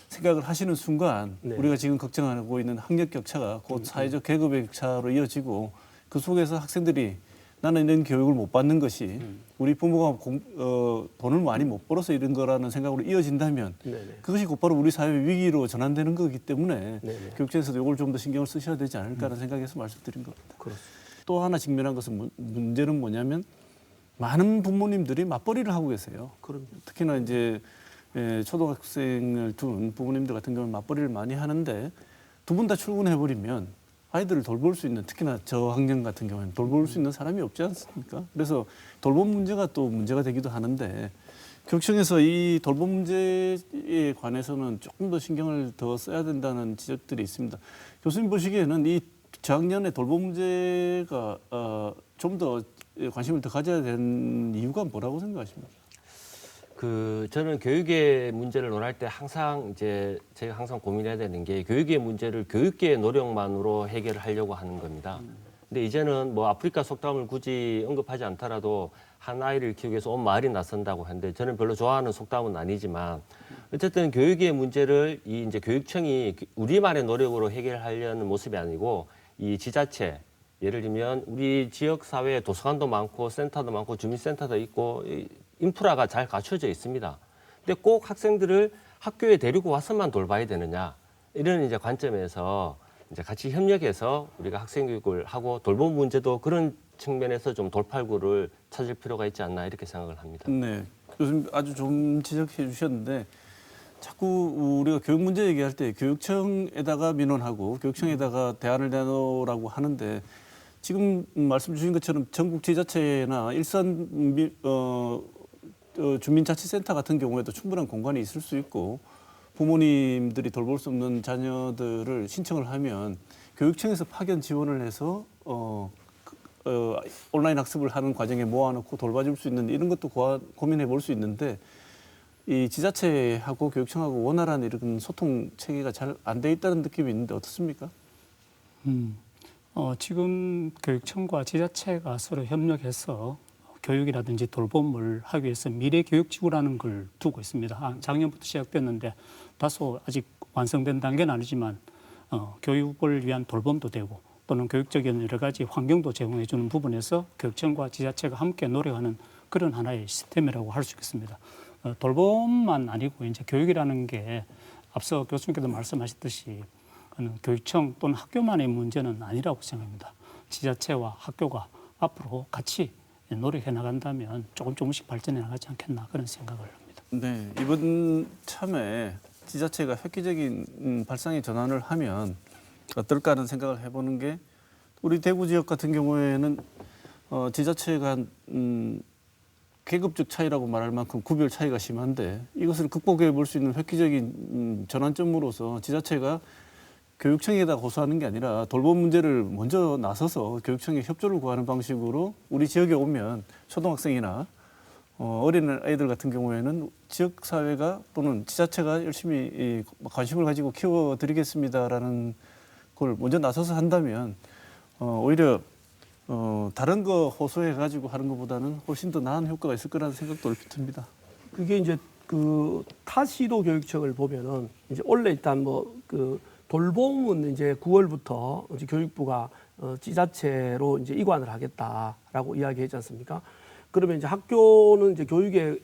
생각을 하시는 순간 네. 우리가 지금 걱정하고 있는 학력 격차가 곧 사회적 계급의 격차로 이어지고 그 속에서 학생들이 나는 이런 교육을 못 받는 것이 우리 부모가 돈을 많이 못 벌어서 이런 거라는 생각으로 이어진다면 네네. 그것이 곧바로 우리 사회 위기로 전환되는 거기 때문에 네네. 교육청에서도 이걸 좀 더 신경을 쓰셔야 되지 않을까라는 생각에서 말씀드린 겁니다. 그렇습니다. 또 하나 직면한 것은 문제는 뭐냐면 많은 부모님들이 맞벌이를 하고 계세요. 그럼 특히나 이제 초등학생을 둔 부모님들 같은 경우는 맞벌이를 많이 하는데 두 분 다 출근해 버리면 아이들을 돌볼 수 있는 특히나 저학년 같은 경우에는 돌볼 수 있는 사람이 없지 않습니까? 그래서 돌봄 문제가 또 문제가 되기도 하는데 교육청에서 이 돌봄 문제에 관해서는 조금 더 신경을 더 써야 된다는 지적들이 있습니다. 교수님 보시기에는 이 저학년의 돌봄 문제가 좀 더 관심을 더 가져야 되는 이유가 뭐라고 생각하십니까? 저는 교육의 문제를 논할 때 항상 이제 제가 항상 고민해야 되는 게 교육의 문제를 교육계의 노력만으로 해결을 하려고 하는 겁니다. 근데 이제는 뭐 아프리카 속담을 굳이 언급하지 않더라도 한 아이를 키우기 위해서 온 마을이 나선다고 하는데 저는 별로 좋아하는 속담은 아니지만 어쨌든 교육의 문제를 이제 교육청이 우리만의 노력으로 해결하려는 모습이 아니고 이 지자체 예를 들면 우리 지역 사회에 도서관도 많고 센터도 많고 주민센터도 있고 이 인프라가 잘 갖춰져 있습니다. 근데 꼭 학생들을 학교에 데리고 와서만 돌봐야 되느냐 이런 이제 관점에서 이제 같이 협력해서 우리가 학생 교육을 하고 돌봄 문제도 그런 측면에서 좀 돌파구를 찾을 필요가 있지 않나 이렇게 생각을 합니다. 네, 교수님 아주 좀 지적해 주셨는데 자꾸 우리가 교육 문제 얘기할 때 교육청에다가 민원하고 교육청에다가 대안을 내놓으라고 하는데 지금 말씀 주신 것처럼 전국 지자체나 일선 주민자치센터 같은 경우에도 충분한 공간이 있을 수 있고 부모님들이 돌볼 수 없는 자녀들을 신청을 하면 교육청에서 파견 지원을 해서 온라인 학습을 하는 과정에 모아놓고 돌봐줄 수 있는 이런 것도 고민해 볼 수 있는데 이 지자체하고 교육청하고 원활한 이런 소통 체계가 잘 안 돼 있다는 느낌이 있는데 어떻습니까? 지금 교육청과 지자체가 서로 협력해서 교육이라든지 돌봄을 하기 위해서 미래교육지구라는 걸 두고 있습니다. 작년부터 시작됐는데 다소 아직 완성된 단계는 아니지만 교육을 위한 돌봄도 되고 또는 교육적인 여러 가지 환경도 제공해 주는 부분에서 교육청과 지자체가 함께 노력하는 그런 하나의 시스템이라고 할 수 있겠습니다. 돌봄만 아니고 이제 교육이라는 게 앞서 교수님께도 말씀하셨듯이 교육청 또는 학교만의 문제는 아니라고 생각합니다. 지자체와 학교가 앞으로 같이 노력해 나간다면 조금씩 발전해 나가지 않겠나 그런 생각을 합니다. 네, 이번 참에 지자체가 획기적인 발상의 전환을 하면 어떨까 하는 생각을 해보는 게 우리 대구 지역 같은 경우에는 지자체가 계급적 차이라고 말할 만큼 구별 차이가 심한데 이것을 극복해 볼 수 있는 획기적인 전환점으로서 지자체가 교육청에다 고소하는 게 아니라 돌봄 문제를 먼저 나서서 교육청에 협조를 구하는 방식으로 우리 지역에 오면 초등학생이나 어린 아이들 같은 경우에는 지역 사회가 또는 지자체가 열심히 관심을 가지고 키워드리겠습니다라는 걸 먼저 나서서 한다면 오히려 다른 거 호소해 가지고 하는 것보다는 훨씬 더 나은 효과가 있을 거라는 생각도 얼핏 듭니다. 그게 이제 그 타시도 교육청을 보면은 이제 원래 일단 그 돌봄은 이제 9월부터 이제 교육부가 지자체로 이제 이관을 하겠다라고 이야기했지 않습니까? 그러면 이제 학교는 이제 교육의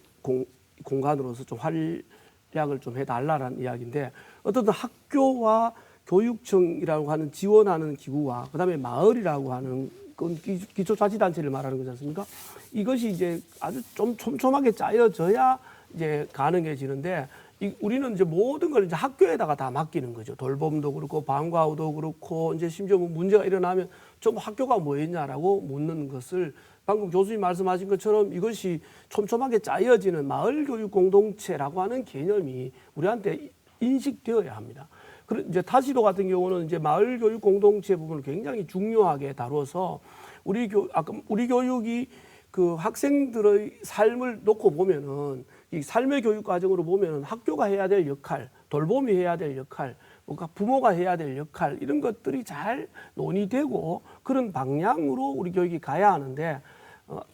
공간으로서 좀 활약을 좀 해달라는 이야기인데 어떤 학교와 교육청이라고 하는 지원하는 기구와 그다음에 마을이라고 하는 그건 기초자치단체를 말하는 거지 않습니까? 이것이 이제 아주 좀 촘촘하게 짜여져야 이제 가능해지는데 우리는 이제 모든 걸 이제 학교에다가 다 맡기는 거죠. 돌봄도 그렇고 방과후도 그렇고 이제 심지어 뭐 문제가 일어나면 좀 학교가 뭐 했냐라고 묻는 것을 방금 교수님 말씀하신 것처럼 이것이 촘촘하게 짜여지는 마을 교육 공동체라고 하는 개념이 우리한테 인식되어야 합니다. 이제 타시도 같은 경우는 이제 마을 교육 공동체 부분을 굉장히 중요하게 다뤄서 우리 교육이 그 학생들의 삶을 놓고 보면은 이 삶의 교육 과정으로 보면은 학교가 해야 될 역할, 돌봄이 해야 될 역할, 뭔가 부모가 해야 될 역할 이런 것들이 잘 논의되고 그런 방향으로 우리 교육이 가야 하는데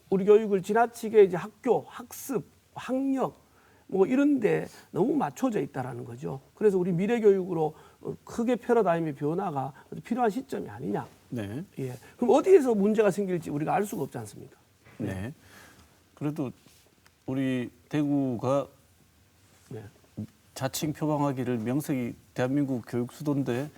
우리 교육을 지나치게 이제 학교, 학습, 학력 뭐 이런데 너무 맞춰져 있다라는 거죠. 그래서 우리 미래 교육으로 크게 패러다임의 변화가 필요한 시점이 아니냐. 네. 예. 그럼 어디에서 문제가 생길지 우리가 알 수가 없지 않습니까? 네. 그래도 우리 대구가 네. 자칭 표방하기를 명색이 대한민국 교육 수도인데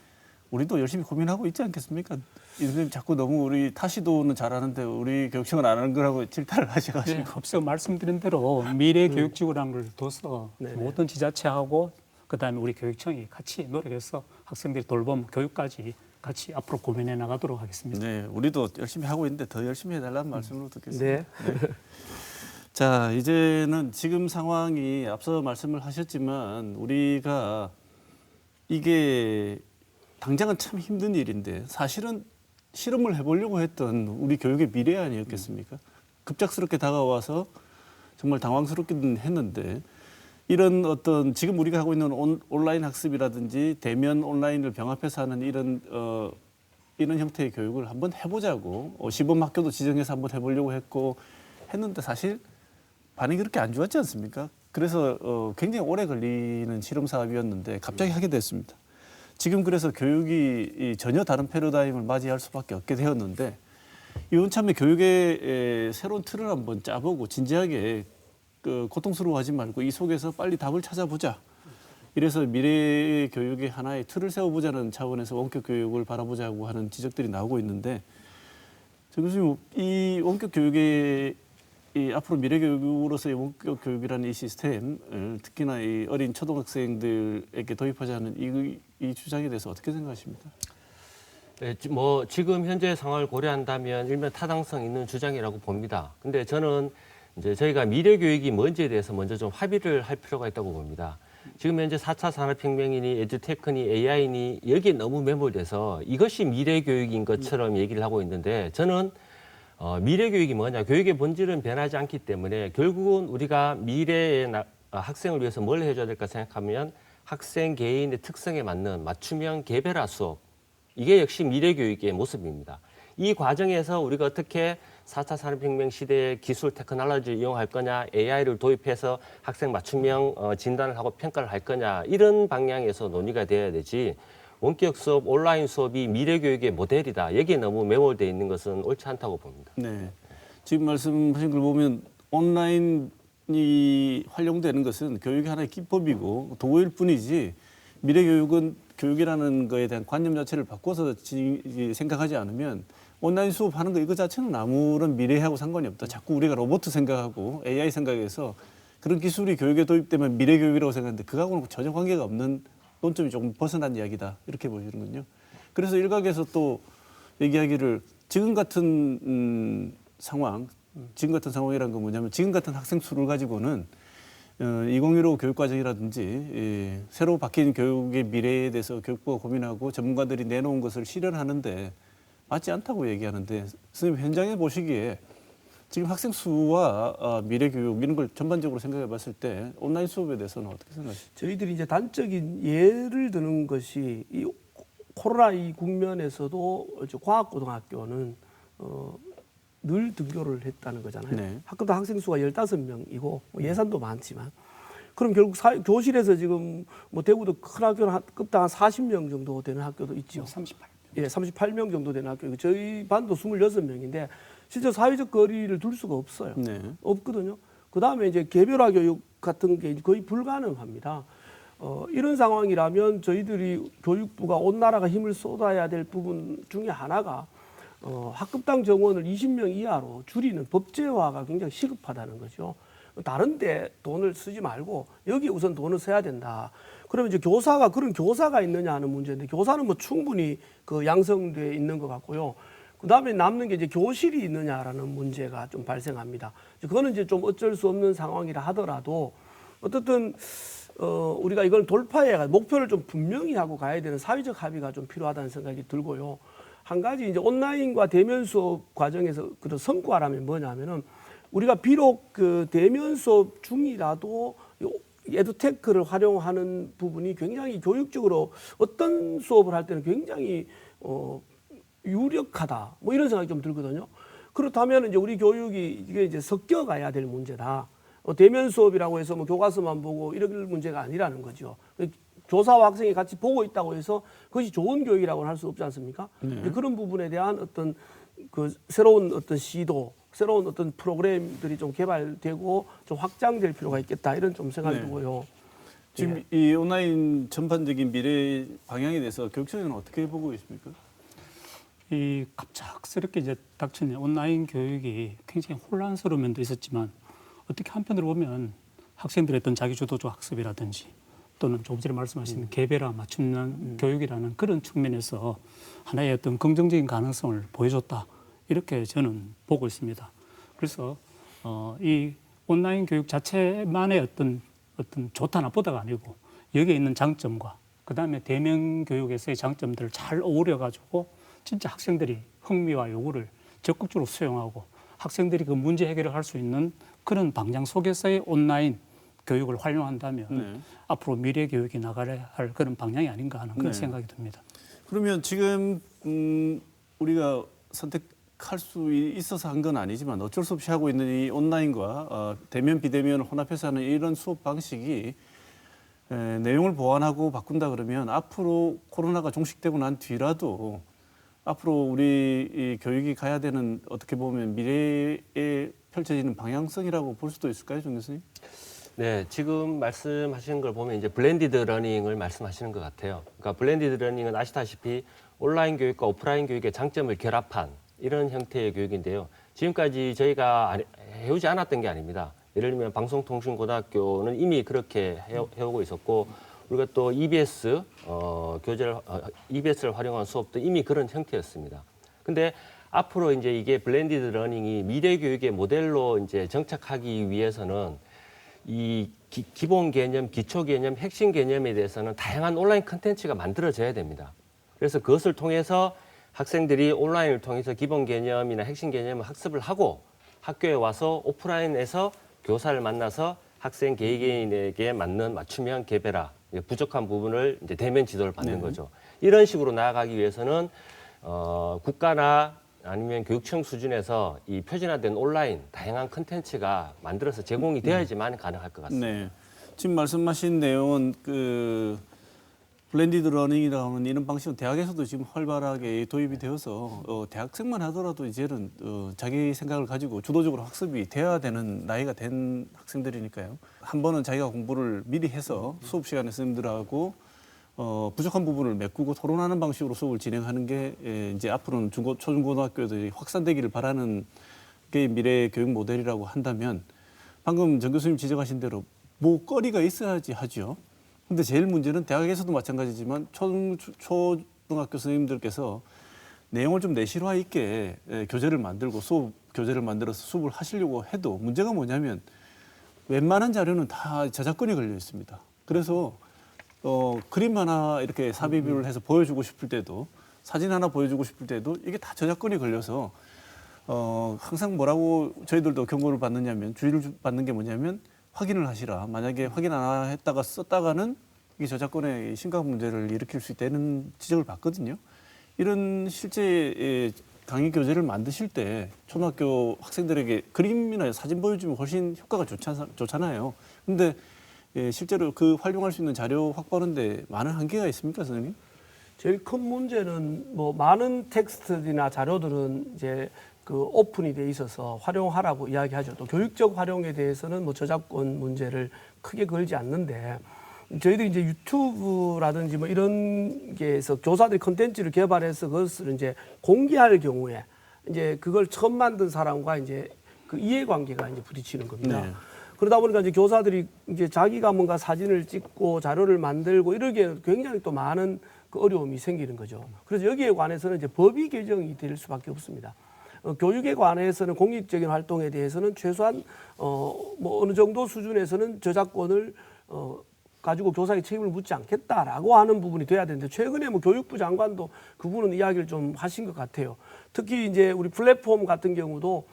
우리도 열심히 고민하고 있지 않겠습니까? 선생님 자꾸 너무 우리 타시도는 잘하는데 우리 교육청은 안 하는 거라고 질타를 하셔가지고. 네, 앞서 말씀드린 대로 미래 교육지구라는 걸 둬서 모든 지자체하고 그다음에 우리 교육청이 같이 노력해서 학생들이 돌봄 교육까지 같이 앞으로 고민해 나가도록 하겠습니다. 네, 우리도 열심히 하고 있는데 더 열심히 해달라는 말씀으로 듣겠습니다. 네. 자, 이제는 지금 상황이 앞서 말씀을 하셨지만 우리가 이게 당장은 참 힘든 일인데 사실은 실험을 해보려고 했던 우리 교육의 미래 아니었겠습니까? 급작스럽게 다가와서 정말 당황스럽긴 했는데 이런 어떤 지금 우리가 하고 있는 온라인 학습이라든지 대면 온라인을 병합해서 하는 이런 형태의 교육을 한번 해보자고 시범 학교도 지정해서 한번 해보려고 했는데 사실 반응이 그렇게 안 좋았지 않습니까? 그래서 굉장히 오래 걸리는 실험 사업이었는데 갑자기 하게 됐습니다. 지금 그래서 교육이 전혀 다른 패러다임을 맞이할 수밖에 없게 되었는데 이번 참에 교육의 새로운 틀을 한번 짜보고 진지하게 고통스러워하지 말고 이 속에서 빨리 답을 찾아보자. 이래서 미래 교육의 하나의 틀을 세워보자는 차원에서 원격 교육을 바라보자고 하는 지적들이 나오고 있는데 정 교수님, 이 원격 교육의 앞으로 미래 교육으로서의 원격 교육이라는 이 시스템을 특히나 이 어린 초등학생들에게 도입하자는 이 주장에 대해서 어떻게 생각하십니까? 네, 뭐 지금 현재 상황을 고려한다면 일면 타당성 있는 주장이라고 봅니다. 근데 저는 이제 저희가 미래 교육이 뭔지에 대해서 먼저 좀 합의를 할 필요가 있다고 봅니다. 지금 현재 4차 산업혁명이니 에듀테크니 AI니 여기에 너무 매몰돼서 이것이 미래 교육인 것처럼 얘기를 하고 있는데 저는 미래 교육이 뭐냐? 교육의 본질은 변하지 않기 때문에 결국은 우리가 미래의 학생을 위해서 뭘 해줘야 될까 생각하면 학생 개인의 특성에 맞는 맞춤형 개별화 수업. 이게 역시 미래 교육의 모습입니다. 이 과정에서 우리가 어떻게 4차 산업혁명 시대의 기술 테크놀로지를 이용할 거냐, AI를 도입해서 학생 맞춤형 진단을 하고 평가를 할 거냐, 이런 방향에서 논의가 돼야 되지 원격 수업, 온라인 수업이 미래 교육의 모델이다. 여기에 너무 매몰되어 있는 것은 옳지 않다고 봅니다. 네. 지금 말씀하신 걸 보면 온라인이 활용되는 것은 교육의 하나의 기법이고 도구일 뿐이지 미래 교육은 교육이라는 거에 대한 관념 자체를 바꿔서 생각하지 않으면 온라인 수업하는 거 이거 자체는 아무런 미래하고 상관이 없다. 자꾸 우리가 로봇 생각하고 AI 생각해서 그런 기술이 교육에 도입되면 미래 교육이라고 생각하는데 그거하고는 전혀 관계가 없는 논점이 조금 벗어난 이야기다. 이렇게 보시는군요. 그래서 일각에서 또 얘기하기를 지금 같은 상황이라는 건 뭐냐면 지금 같은 학생 수를 가지고는 2015 교육과정이라든지 새로 바뀐 교육의 미래에 대해서 교육부가 고민하고 전문가들이 내놓은 것을 실현하는데 맞지 않다고 얘기하는데 선생님 현장에 보시기에 지금 학생 수와 미래 교육 이런 걸 전반적으로 생각해 봤을 때 온라인 수업에 대해서는 어떻게 생각하십니까? 저희들이 이제 단적인 예를 드는 것이 이 코로나 이 국면에서도 과학고등학교는 늘 등교를 했다는 거잖아요. 네. 학급당 학생 수가 15명이고 뭐 예산도 많지만 그럼 결국 교실에서 지금 뭐 대구도 큰 학교는 학급당 한 40명 정도 되는 학교도 있죠. 38. 예, 38명 정도 되는 학교. 저희 반도 26명인데 실제 사회적 거리를 둘 수가 없어요. 네. 없거든요. 그다음에 이제 개별화 교육 같은 게 거의 불가능합니다. 이런 상황이라면 저희들이 교육부가 온 나라가 힘을 쏟아야 될 부분 중에 하나가 학급당 정원을 20명 이하로 줄이는 법제화가 굉장히 시급하다는 거죠. 다른 데 돈을 쓰지 말고 여기 우선 돈을 써야 된다. 그러면 이제 그런 교사가 있느냐 하는 문제인데 교사는 뭐 충분히 그 양성돼 있는 것 같고요. 그 다음에 남는 게 이제 교실이 있느냐라는 문제가 좀 발생합니다. 그거는 이제 좀 어쩔 수 없는 상황이라 하더라도 어떻든 우리가 이걸 돌파해야 목표를 좀 분명히 하고 가야 되는 사회적 합의가 좀 필요하다는 생각이 들고요. 한 가지 이제 온라인과 대면 수업 과정에서 그런 성과라면 뭐냐면은 우리가 비록 그 대면 수업 중이라도 에듀테크를 활용하는 부분이 굉장히 교육적으로 어떤 수업을 할 때는 굉장히 유력하다. 뭐 이런 생각이 좀 들거든요. 그렇다면 이제 우리 교육이 이게 이제 섞여 가야 될 문제다. 대면 수업이라고 해서 뭐 교과서만 보고 이럴 문제가 아니라는 거죠. 교사와 학생이 같이 보고 있다고 해서 그것이 좋은 교육이라고는 할 수 없지 않습니까? 그런 부분에 대한 어떤 그 새로운 어떤 시도, 새로운 어떤 프로그램들이 좀 개발되고 좀 확장될 필요가 있겠다 이런 좀 생각이 들고요. 지금 이 온라인 전반적인 미래 방향에 대해서 교육청에는 어떻게 보고 계십니까? 이 갑작스럽게 이제 닥친 온라인 교육이 굉장히 혼란스러운 면도 있었지만 어떻게 한편으로 보면 학생들의 어떤 자기주도적 학습이라든지 또는 조금 전에 말씀하신 개별화 맞춤형 교육이라는 그런 측면에서 하나의 어떤 긍정적인 가능성을 보여줬다. 이렇게 저는 보고 있습니다. 그래서 이 온라인 교육 자체만의 어떤 좋다 나쁘다가 아니고 여기에 있는 장점과 그다음에 대면 교육에서의 장점들을 잘 어우려 가지고 진짜 학생들이 흥미와 요구를 적극적으로 수용하고 학생들이 그 문제 해결을 할 수 있는 그런 방향 속에서의 온라인 교육을 활용한다면 앞으로 미래 교육이 나가야 할 그런 방향이 아닌가 하는 그런 생각이 듭니다. 그러면 지금 우리가 선택할 수 있어서 한 건 아니지만 어쩔 수 없이 하고 있는 이 온라인과 대면 비대면을 혼합해서 하는 이런 수업 방식이 내용을 보완하고 바꾼다 그러면 앞으로 코로나가 종식되고 난 뒤라도 앞으로 우리 이 교육이 가야 되는 어떻게 보면 미래에 펼쳐지는 방향성이라고 볼 수도 있을까요, 정 교수님? 네, 지금 말씀하시는 걸 보면 이제 블렌디드 러닝을 말씀하시는 것 같아요. 그러니까 블렌디드 러닝은 아시다시피 온라인 교육과 오프라인 교육의 장점을 결합한 이런 형태의 교육인데요. 지금까지 저희가 해오지 않았던 게 아닙니다. 예를 들면 방송통신고등학교는 이미 그렇게 해오고 있었고, 우리가 또 EBS EBS를 활용한 수업도 이미 그런 형태였습니다. 근데 앞으로 이제 이게 블렌디드 러닝이 미래 교육의 모델로 이제 정착하기 위해서는 이 기본 개념, 기초 개념, 핵심 개념에 대해서는 다양한 온라인 콘텐츠가 만들어져야 됩니다. 그래서 그것을 통해서 학생들이 온라인을 통해서 기본 개념이나 핵심 개념을 학습을 하고 학교에 와서 오프라인에서 교사를 만나서 학생 개개인에게 맞는 맞춤형 개별화, 부족한 부분을 이제 대면 지도를 받는 거죠. 이런 식으로 나아가기 위해서는 국가나 아니면 교육청 수준에서 이 표준화된 온라인 다양한 콘텐츠가 만들어서 제공이 되어야지만 가능할 것 같습니다. 네. 지금 말씀하신 내용은 그 블렌디드 러닝이라고 하는 이런 방식은 대학에서도 지금 활발하게 도입이 되어서 대학생만 하더라도 이제는 자기 생각을 가지고 주도적으로 학습이 돼야 되는 나이가 된 학생들이니까요. 한 번은 자기가 공부를 미리 해서 수업 시간에 선생님들하고 부족한 부분을 메꾸고 토론하는 방식으로 수업을 진행하는 게 이제 앞으로는 초중고등학교들이 확산되기를 바라는 게 미래의 교육 모델이라고 한다면 방금 정 교수님 지적하신 대로 뭐 거리가 있어야지 하죠. 근데 제일 문제는 대학에서도 마찬가지지만 초등학교 선생님들께서 내용을 좀 내실화 있게 교재를 만들고 수업 교재를 만들어서 수업을 하시려고 해도 문제가 뭐냐면 웬만한 자료는 다 저작권이 걸려 있습니다. 그래서 그림 하나 이렇게 삽입을 해서 보여주고 싶을 때도 사진 하나 보여주고 싶을 때도 이게 다 저작권이 걸려서 항상 뭐라고 저희들도 경고를 받느냐면 주의를 받는 게 뭐냐면 확인을 하시라. 만약에 확인 안 했다가 썼다가는 이게 저작권에 심각한 문제를 일으킬 수 있다는 지적을 받거든요. 이런 실제 강의 교재를 만드실 때 초등학교 학생들에게 그림이나 사진 보여주면 훨씬 효과가 좋잖아요. 근데 실제로 그 활용할 수 있는 자료 확보하는데 많은 한계가 있습니까, 선생님? 제일 큰 문제는 뭐 많은 텍스트나 자료들은 이제 그 오픈이 돼 있어서 활용하라고 이야기하죠. 또 교육적 활용에 대해서는 뭐 저작권 문제를 크게 걸지 않는데 저희들이 이제 유튜브라든지 뭐 이런 게에서 교사들이 컨텐츠를 개발해서 그것을 이제 공개할 경우에 이제 그걸 처음 만든 사람과 이제 그 이해관계가 이제 부딪히는 겁니다. 네. 그러다 보니까 이제 교사들이 이제 자기가 뭔가 사진을 찍고 자료를 만들고 이러기에 굉장히 또 많은 그 어려움이 생기는 거죠. 그래서 여기에 관해서는 이제 법이 개정이 될 수밖에 없습니다. 교육에 관해서는 공익적인 활동에 대해서는 최소한 뭐 어느 정도 수준에서는 저작권을 가지고 교사의 책임을 묻지 않겠다라고 하는 부분이 돼야 되는데 최근에 뭐 교육부 장관도 그 부분은 이야기를 좀 하신 것 같아요. 특히 이제 우리 플랫폼 같은 경우도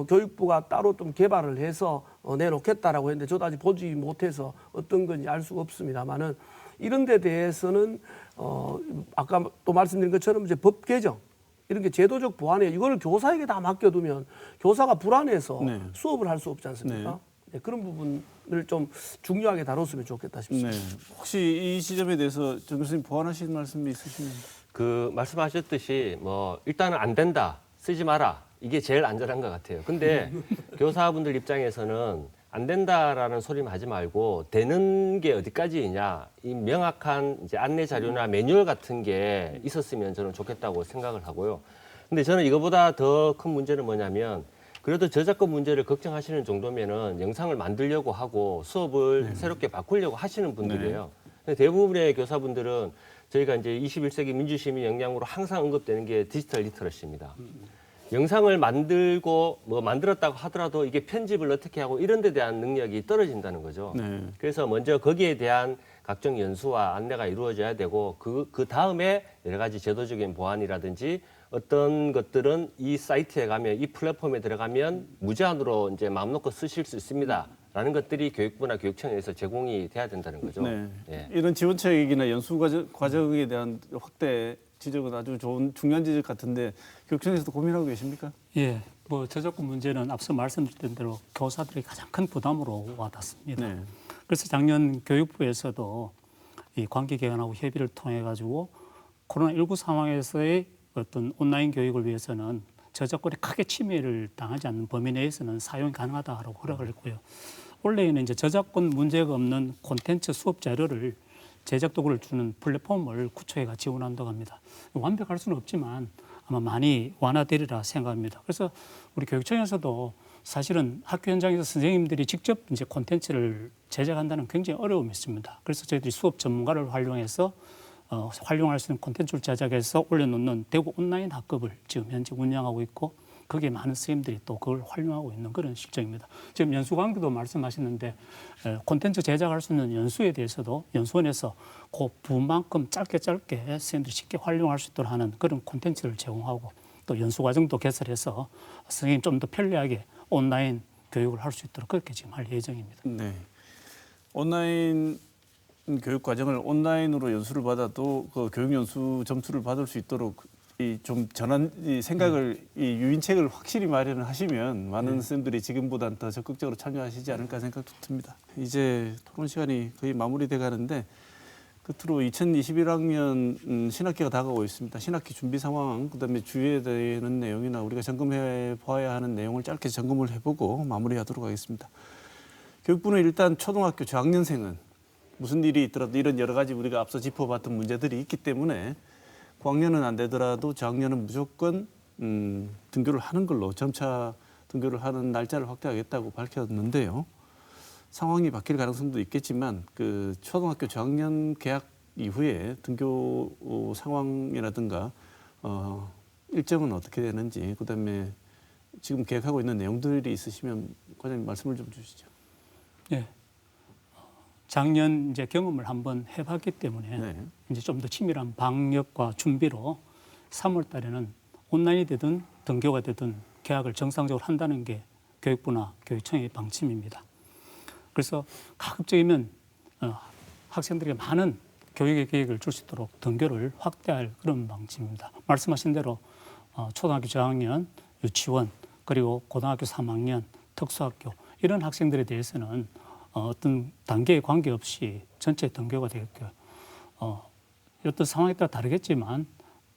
교육부가 따로 좀 개발을 해서 내놓겠다라고 했는데 저도 아직 보지 못해서 어떤 건지 알 수가 없습니다만은 이런 데 대해서는 아까 또 말씀드린 것처럼 이제 법 개정 이런 게 제도적 보완이에요. 이걸 교사에게 다 맡겨두면 교사가 불안해서 네. 수업을 할 수 없지 않습니까? 네, 그런 부분을 좀 중요하게 다뤘으면 좋겠다 싶습니다. 네. 혹시 이 지점에 대해서 정 교수님 보완하실 말씀이 있으시면? 그 말씀하셨듯이 뭐 일단은 안 된다, 쓰지 마라. 이게 제일 안전한 것 같아요. 근데 교사분들 입장에서는 안 된다라는 소리만 하지 말고 되는 게 어디까지이냐, 이 명확한 이제 안내 자료나 매뉴얼 같은 게 있었으면 저는 좋겠다고 생각을 하고요. 근데 저는 이거보다 더 큰 문제는 뭐냐면 그래도 저작권 문제를 걱정하시는 정도면은 영상을 만들려고 하고 수업을 새롭게 바꾸려고 하시는 분들이에요. 근데 대부분의 교사분들은 저희가 이제 21세기 민주시민 역량으로 항상 언급되는 게 디지털 리터러시입니다. 영상을 만들고 뭐 만들었다고 하더라도 이게 편집을 어떻게 하고 이런 데 대한 능력이 떨어진다는 거죠. 네. 그래서 먼저 거기에 대한 각종 연수와 안내가 이루어져야 되고 그 다음에 여러 가지 제도적인 보완이라든지 어떤 것들은 이 사이트에 가면 이 플랫폼에 들어가면 무제한으로 이제 마음 놓고 쓰실 수 있습니다라는 것들이 교육부나 교육청에서 제공이 돼야 된다는 거죠. 네. 예. 이런 지원책이나 연수 과정에 대한 확대 지적은 아주 좋은 중요한 지적 같은데 교육청에서도 고민하고 계십니까? 예, 뭐 저작권 문제는 앞서 말씀드린 대로 교사들이 가장 큰 부담으로 와닿습니다. 네. 그래서 작년 교육부에서도 이 관계기관하고 협의를 통해 가지고 코로나19 상황에서의 어떤 온라인 교육을 위해서는 저작권이 크게 침해를 당하지 않는 범위 내에서는 사용이 가능하다고 허락을 했고요. 원래는 이제 저작권 문제가 없는 콘텐츠 수업 자료를 제작 도구를 주는 플랫폼을 구초회가 지원한다고 합니다. 완벽할 수는 없지만 아마 많이 완화되리라 생각합니다. 그래서 우리 교육청에서도 사실은 학교 현장에서 선생님들이 직접 이제 콘텐츠를 제작한다는 굉장히 어려움이 있습니다. 그래서 저희들이 수업 전문가를 활용해서 활용할 수 있는 콘텐츠를 제작해서 올려놓는 대구 온라인 학급을 지금 현재 운영하고 있고 거기에 많은 선생님들이 또 그걸 활용하고 있는 그런 실정입니다. 지금 연수관계도 말씀하셨는데 콘텐츠 제작할 수 있는 연수에 대해서도 연수원에서 그 부분만큼 짧게 선생님들이 쉽게 활용할 수 있도록 하는 그런 콘텐츠를 제공하고 또 연수과정도 개설해서 선생님 좀 더 편리하게 온라인 교육을 할 수 있도록 그렇게 지금 할 예정입니다. 네. 온라인 교육 과정을 온라인으로 연수를 받아도 그 교육 연수 점수를 받을 수 있도록 이 좀 전환 이 생각을 이 유인책을 확실히 마련을 하시면 많은 선생님들이 지금보다는 더 적극적으로 참여하시지 않을까 생각도 듭니다. 이제 토론 시간이 거의 마무리돼 가는데 끝으로 2021학년 신학기가 다가오고 있습니다. 신학기 준비 상황, 그다음에 주의해야 되는 내용이나 우리가 점검해 보아야 하는 내용을 짧게 점검을 해보고 마무리하도록 하겠습니다. 교육부는 일단 초등학교 저학년생은 무슨 일이 있더라도 이런 여러 가지 우리가 앞서 짚어봤던 문제들이 있기 때문에 고학년은 안 되더라도 저학년은 무조건 등교를 하는 걸로 점차 등교를 하는 날짜를 확대하겠다고 밝혔는데요. 상황이 바뀔 가능성도 있겠지만 그 초등학교 저학년 개학 이후에 등교 상황이라든가 일정은 어떻게 되는지 그다음에 지금 계획하고 있는 내용들이 있으시면 과장님 말씀을 좀 주시죠. 네. 작년 이제 경험을 한번 해봤기 때문에 네. 이제 좀 더 치밀한 방역과 준비로 3월 달에는 온라인이 되든 등교가 되든 개학을 정상적으로 한다는 게 교육부나 교육청의 방침입니다. 그래서 가급적이면 학생들에게 많은 교육의 계획을 줄 수 있도록 등교를 확대할 그런 방침입니다. 말씀하신 대로 초등학교 저학년, 유치원, 그리고 고등학교 3학년, 특수학교 이런 학생들에 대해서는 어떤 단계에 관계없이 전체 등교가 되겠고요. 어떤 상황에 따라 다르겠지만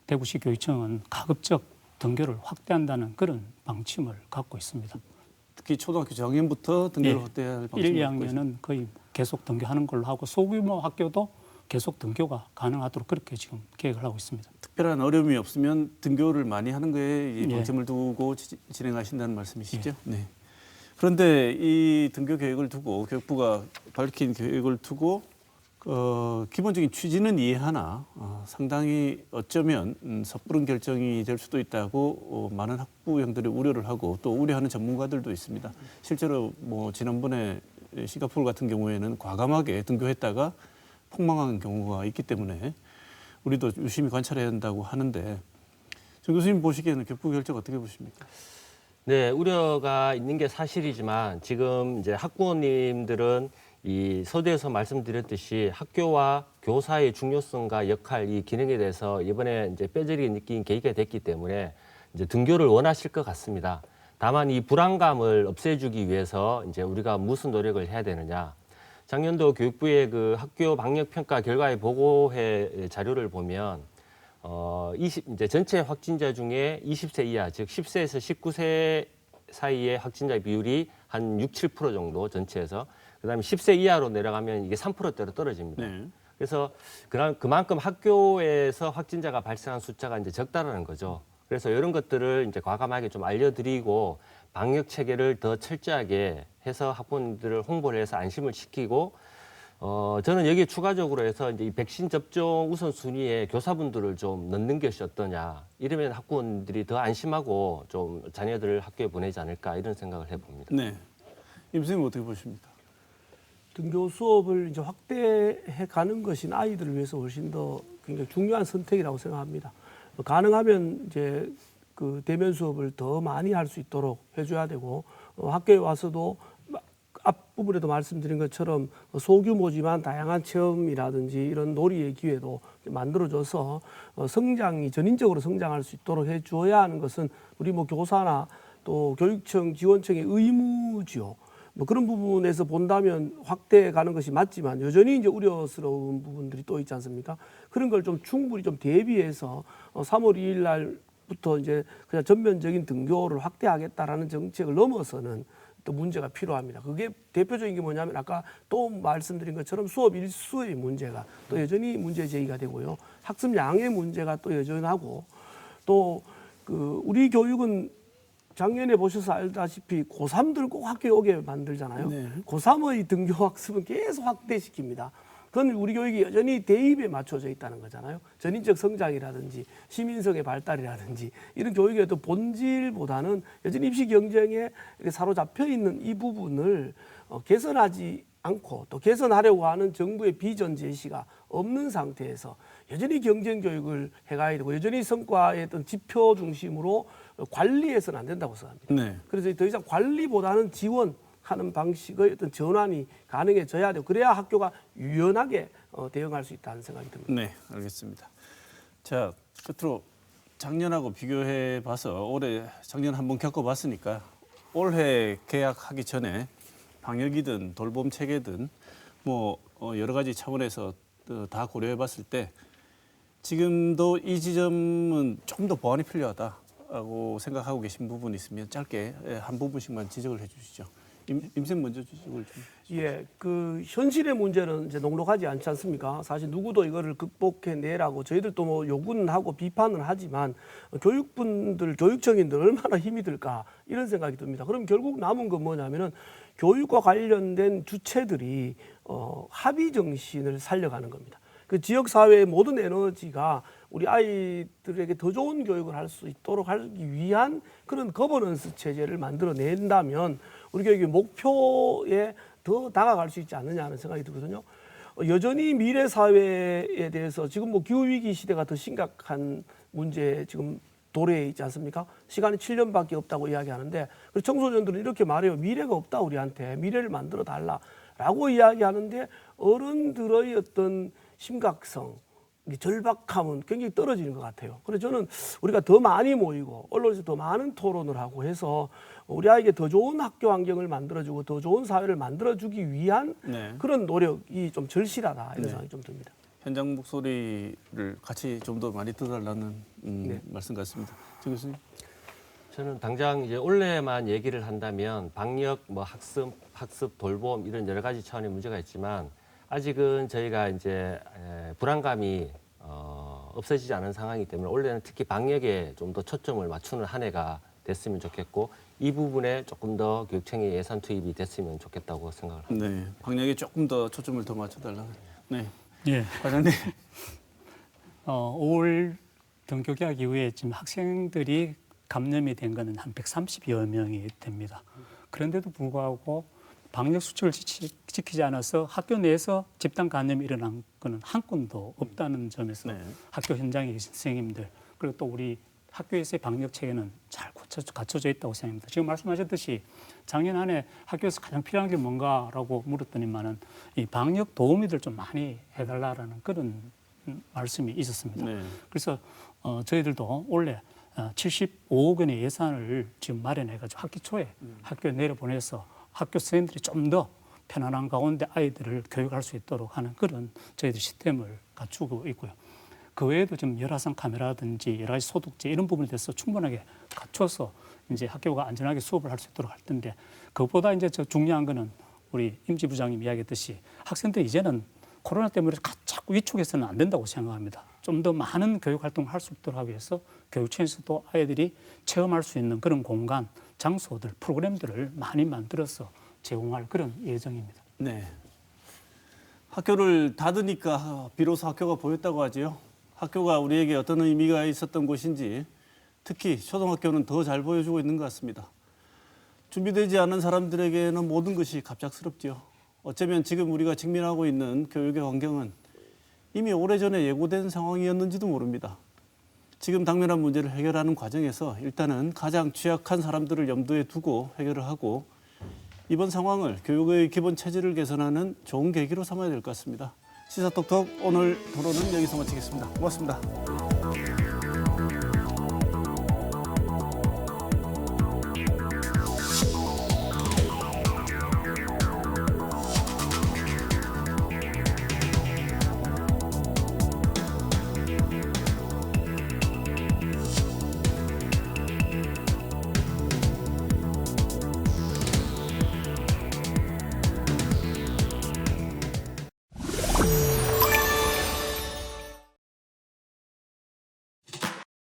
대구시 교육청은 가급적 등교를 확대한다는 그런 방침을 갖고 있습니다. 특히 초등학교 저학년부터 등교를 예. 확대할 1, 2학년은 거의 계속 등교하는 걸로 하고 소규모 학교도 계속 등교가 가능하도록 그렇게 지금 계획을 하고 있습니다. 특별한 어려움이 없으면 등교를 많이 하는 거에 이 예. 방점을 두고 진행하신다는 말씀이시죠? 네. 그런데 이 등교 계획을 두고 교육부가 밝힌 계획을 두고 기본적인 취지는 이해하나 상당히 어쩌면 섣부른 결정이 될 수도 있다고 많은 학부형들이 우려를 하고 또 우려하는 전문가들도 있습니다. 실제로 뭐 지난번에 싱가포르 같은 경우에는 과감하게 등교했다가 폭망한 경우가 있기 때문에 우리도 유심히 관찰해야 한다고 하는데 정 교수님 보시기에는 교육부 결정 어떻게 보십니까? 네, 우려가 있는 게 사실이지만 지금 이제 학부모님들은 이 서두에서 말씀드렸듯이 학교와 교사의 중요성과 역할, 이 기능에 대해서 이번에 이제 뼈저리게 느낀 계기가 됐기 때문에 이제 등교를 원하실 것 같습니다. 다만 이 불안감을 없애주기 위해서 이제 우리가 무슨 노력을 해야 되느냐. 작년도 교육부의 그 학교 방역 평가 결과의 보고회 자료를 보면 이제 전체 확진자 중에 20세 이하, 즉 10세에서 19세 사이의 확진자 비율이 한 6, 7% 정도 전체에서 그다음에 10세 이하로 내려가면 이게 3%대로 떨어집니다. 네. 그래서 그만큼 학교에서 확진자가 발생한 숫자가 이제 적다라는 거죠. 그래서 이런 것들을 이제 과감하게 좀 알려드리고 방역 체계를 더 철저하게 해서 학부모님들을 홍보를 해서 안심을 시키고 저는 여기에 추가적으로 해서 이제 이 백신 접종 우선순위에 교사분들을 좀 넣는 것이 어떠냐. 이러면 학부모님들이 더 안심하고 좀 자녀들을 학교에 보내지 않을까 이런 생각을 해봅니다. 네. 임 선생님 어떻게 보십니까? 등교 수업을 이제 확대해 가는 것이 아이들을 위해서 훨씬 더 굉장히 중요한 선택이라고 생각합니다. 가능하면 이제 그 대면 수업을 더 많이 할 수 있도록 해줘야 되고 학교에 와서도 앞부분에도 말씀드린 것처럼 소규모지만 다양한 체험이라든지 이런 놀이의 기회도 만들어줘서 성장이 전인적으로 성장할 수 있도록 해줘야 하는 것은 우리 뭐 교사나 또 교육청 지원청의 의무지요. 뭐 그런 부분에서 본다면 확대해 가는 것이 맞지만 여전히 이제 우려스러운 부분들이 또 있지 않습니까? 그런 걸 좀 충분히 좀 대비해서 3월 2일 날부터 이제 그냥 전면적인 등교를 확대하겠다라는 정책을 넘어서는 또 문제가 필요합니다. 그게 대표적인 게 뭐냐면 아까 또 말씀드린 것처럼 수업 일수의 문제가 또 여전히 문제 제기가 되고요. 학습량의 문제가 또 여전하고 또 그 우리 교육은 작년에 보셔서 알다시피 고3들 꼭 학교에 오게 만들잖아요. 네. 고3의 등교 학습은 계속 확대시킵니다. 그건 우리 교육이 여전히 대입에 맞춰져 있다는 거잖아요. 전인적 성장이라든지 시민성의 발달이라든지 이런 교육의 어떤 본질보다는 여전히 입시 경쟁에 이렇게 사로잡혀 있는 이 부분을 개선하지 않고 또 개선하려고 하는 정부의 비전 제시가 없는 상태에서 여전히 경쟁 교육을 해가야 되고 여전히 성과의 어떤 지표 중심으로 관리해서는 안 된다고 생각합니다. 네. 그래서 더 이상 관리보다는 지원하는 방식의 어떤 전환이 가능해져야 되고 그래야 학교가 유연하게 대응할 수 있다는 생각이 듭니다. 네, 알겠습니다. 자, 끝으로 작년하고 비교해 봐서 올해 작년 한번 겪어봤으니까 올해 개학하기 전에 방역이든 돌봄 체계든 뭐 여러 가지 차원에서 다 고려해 봤을 때 지금도 이 지점은 조금 더 보완이 필요하다고 생각하고 계신 부분이 있으면 짧게 한 부분씩만 지적을 해 주시죠. 임쌤 먼저 지적을 좀. 예, 그 현실의 문제는 이제 녹록하지 않지 않습니까? 사실 누구도 이거를 극복해내라고 저희들도 뭐 요구는 하고 비판은 하지만 교육분들, 교육청인들 얼마나 힘이 들까 이런 생각이 듭니다. 그럼 결국 남은 건 뭐냐면은 교육과 관련된 주체들이 합의 정신을 살려가는 겁니다. 그 지역 사회의 모든 에너지가 우리 아이들에게 더 좋은 교육을 할 수 있도록 하기 위한 그런 거버넌스 체제를 만들어낸다면 우리 교육의 목표에 더 다가갈 수 있지 않느냐 하는 생각이 들거든요. 여전히 미래 사회에 대해서 지금 뭐 기후 위기 시대가 더 심각한 문제 지금 도래에 있지 않습니까? 시간이 7년밖에 없다고 이야기하는데 그래서 청소년들은 이렇게 말해요. 미래가 없다 우리한테 미래를 만들어 달라라고 이야기하는데 어른들의 어떤 심각성, 절박함은 굉장히 떨어지는 것 같아요. 그래서 저는 우리가 더 많이 모이고 언론에서 더 많은 토론을 하고 해서 우리 아이에게 더 좋은 학교 환경을 만들어주고 더 좋은 사회를 만들어주기 위한 네. 그런 노력이 좀 절실하다 이런 네. 생각이 좀 듭니다. 현장 목소리를 같이 좀 더 많이 들어달라는 말씀 같습니다. 정 교수님. 저는 당장 이제 올해만 얘기를 한다면 방역, 뭐 학습 돌봄 이런 여러 가지 차원의 문제가 있지만 아직은 저희가 이제 불안감이 없어지지 않은 상황이기 때문에 올해는 특히 방역에 좀 더 초점을 맞추는 한 해가 됐으면 좋겠고 이 부분에 조금 더 교육청의 예산 투입이 됐으면 좋겠다고 생각을 합니다. 네, 방역에 조금 더 초점을 더 맞춰달라. 네, 예. 과장님. 5월 등교 개학 이후에 지금 학생들이 감염이 된 거는 한 130여 명이 됩니다. 그런데도 불구하고 방역 수칙을 지키지 않아서 학교 내에서 집단 감염이 일어난 거는 한 건도 없다는 점에서 네. 학교 현장의 계신 선생님들 그리고 또 우리 학교에서의 방역 체계는 잘 갖춰져 있다고 생각합니다. 지금 말씀하셨듯이 작년 한 해 학교에서 가장 필요한 게 뭔가라고 물었더니만은 이 방역 도우미들 좀 많이 해달라라는 그런 말씀이 있었습니다. 네. 그래서 저희들도 원래 75억 원의 예산을 지금 마련해가지고 학기 초에 학교에 내려보내서 학교 선생님들이 좀 더 편안한 가운데 아이들을 교육할 수 있도록 하는 그런 저희들 시스템을 갖추고 있고요. 그 외에도 좀 열화상 카메라든지 여러 가지 소독제 이런 부분에 대해서 충분하게 갖춰서 이제 학교가 안전하게 수업을 할 수 있도록 할 텐데 그것보다 이제 저 중요한 거는 우리 임지 부장님 이야기했듯이 학생들이 이제는 코로나 때문에 자꾸 위축해서는 안 된다고 생각합니다. 좀 더 많은 교육 활동을 할 수 있도록 하기 위해서 교육청에서도 아이들이 체험할 수 있는 그런 공간, 장소들, 프로그램들을 많이 만들어서 제공할 그런 예정입니다. 네. 학교를 닫으니까 비로소 학교가 보였다고 하지요. 학교가 우리에게 어떤 의미가 있었던 곳인지 특히 초등학교는 더 잘 보여주고 있는 것 같습니다. 준비되지 않은 사람들에게는 모든 것이 갑작스럽지요. 어쩌면 지금 우리가 직면하고 있는 교육의 환경은 이미 오래전에 예고된 상황이었는지도 모릅니다. 지금 당면한 문제를 해결하는 과정에서 일단은 가장 취약한 사람들을 염두에 두고 해결을 하고 이번 상황을 교육의 기본 체질을 개선하는 좋은 계기로 삼아야 될 것 같습니다. 시사톡톡 오늘 토론은 여기서 마치겠습니다. 고맙습니다.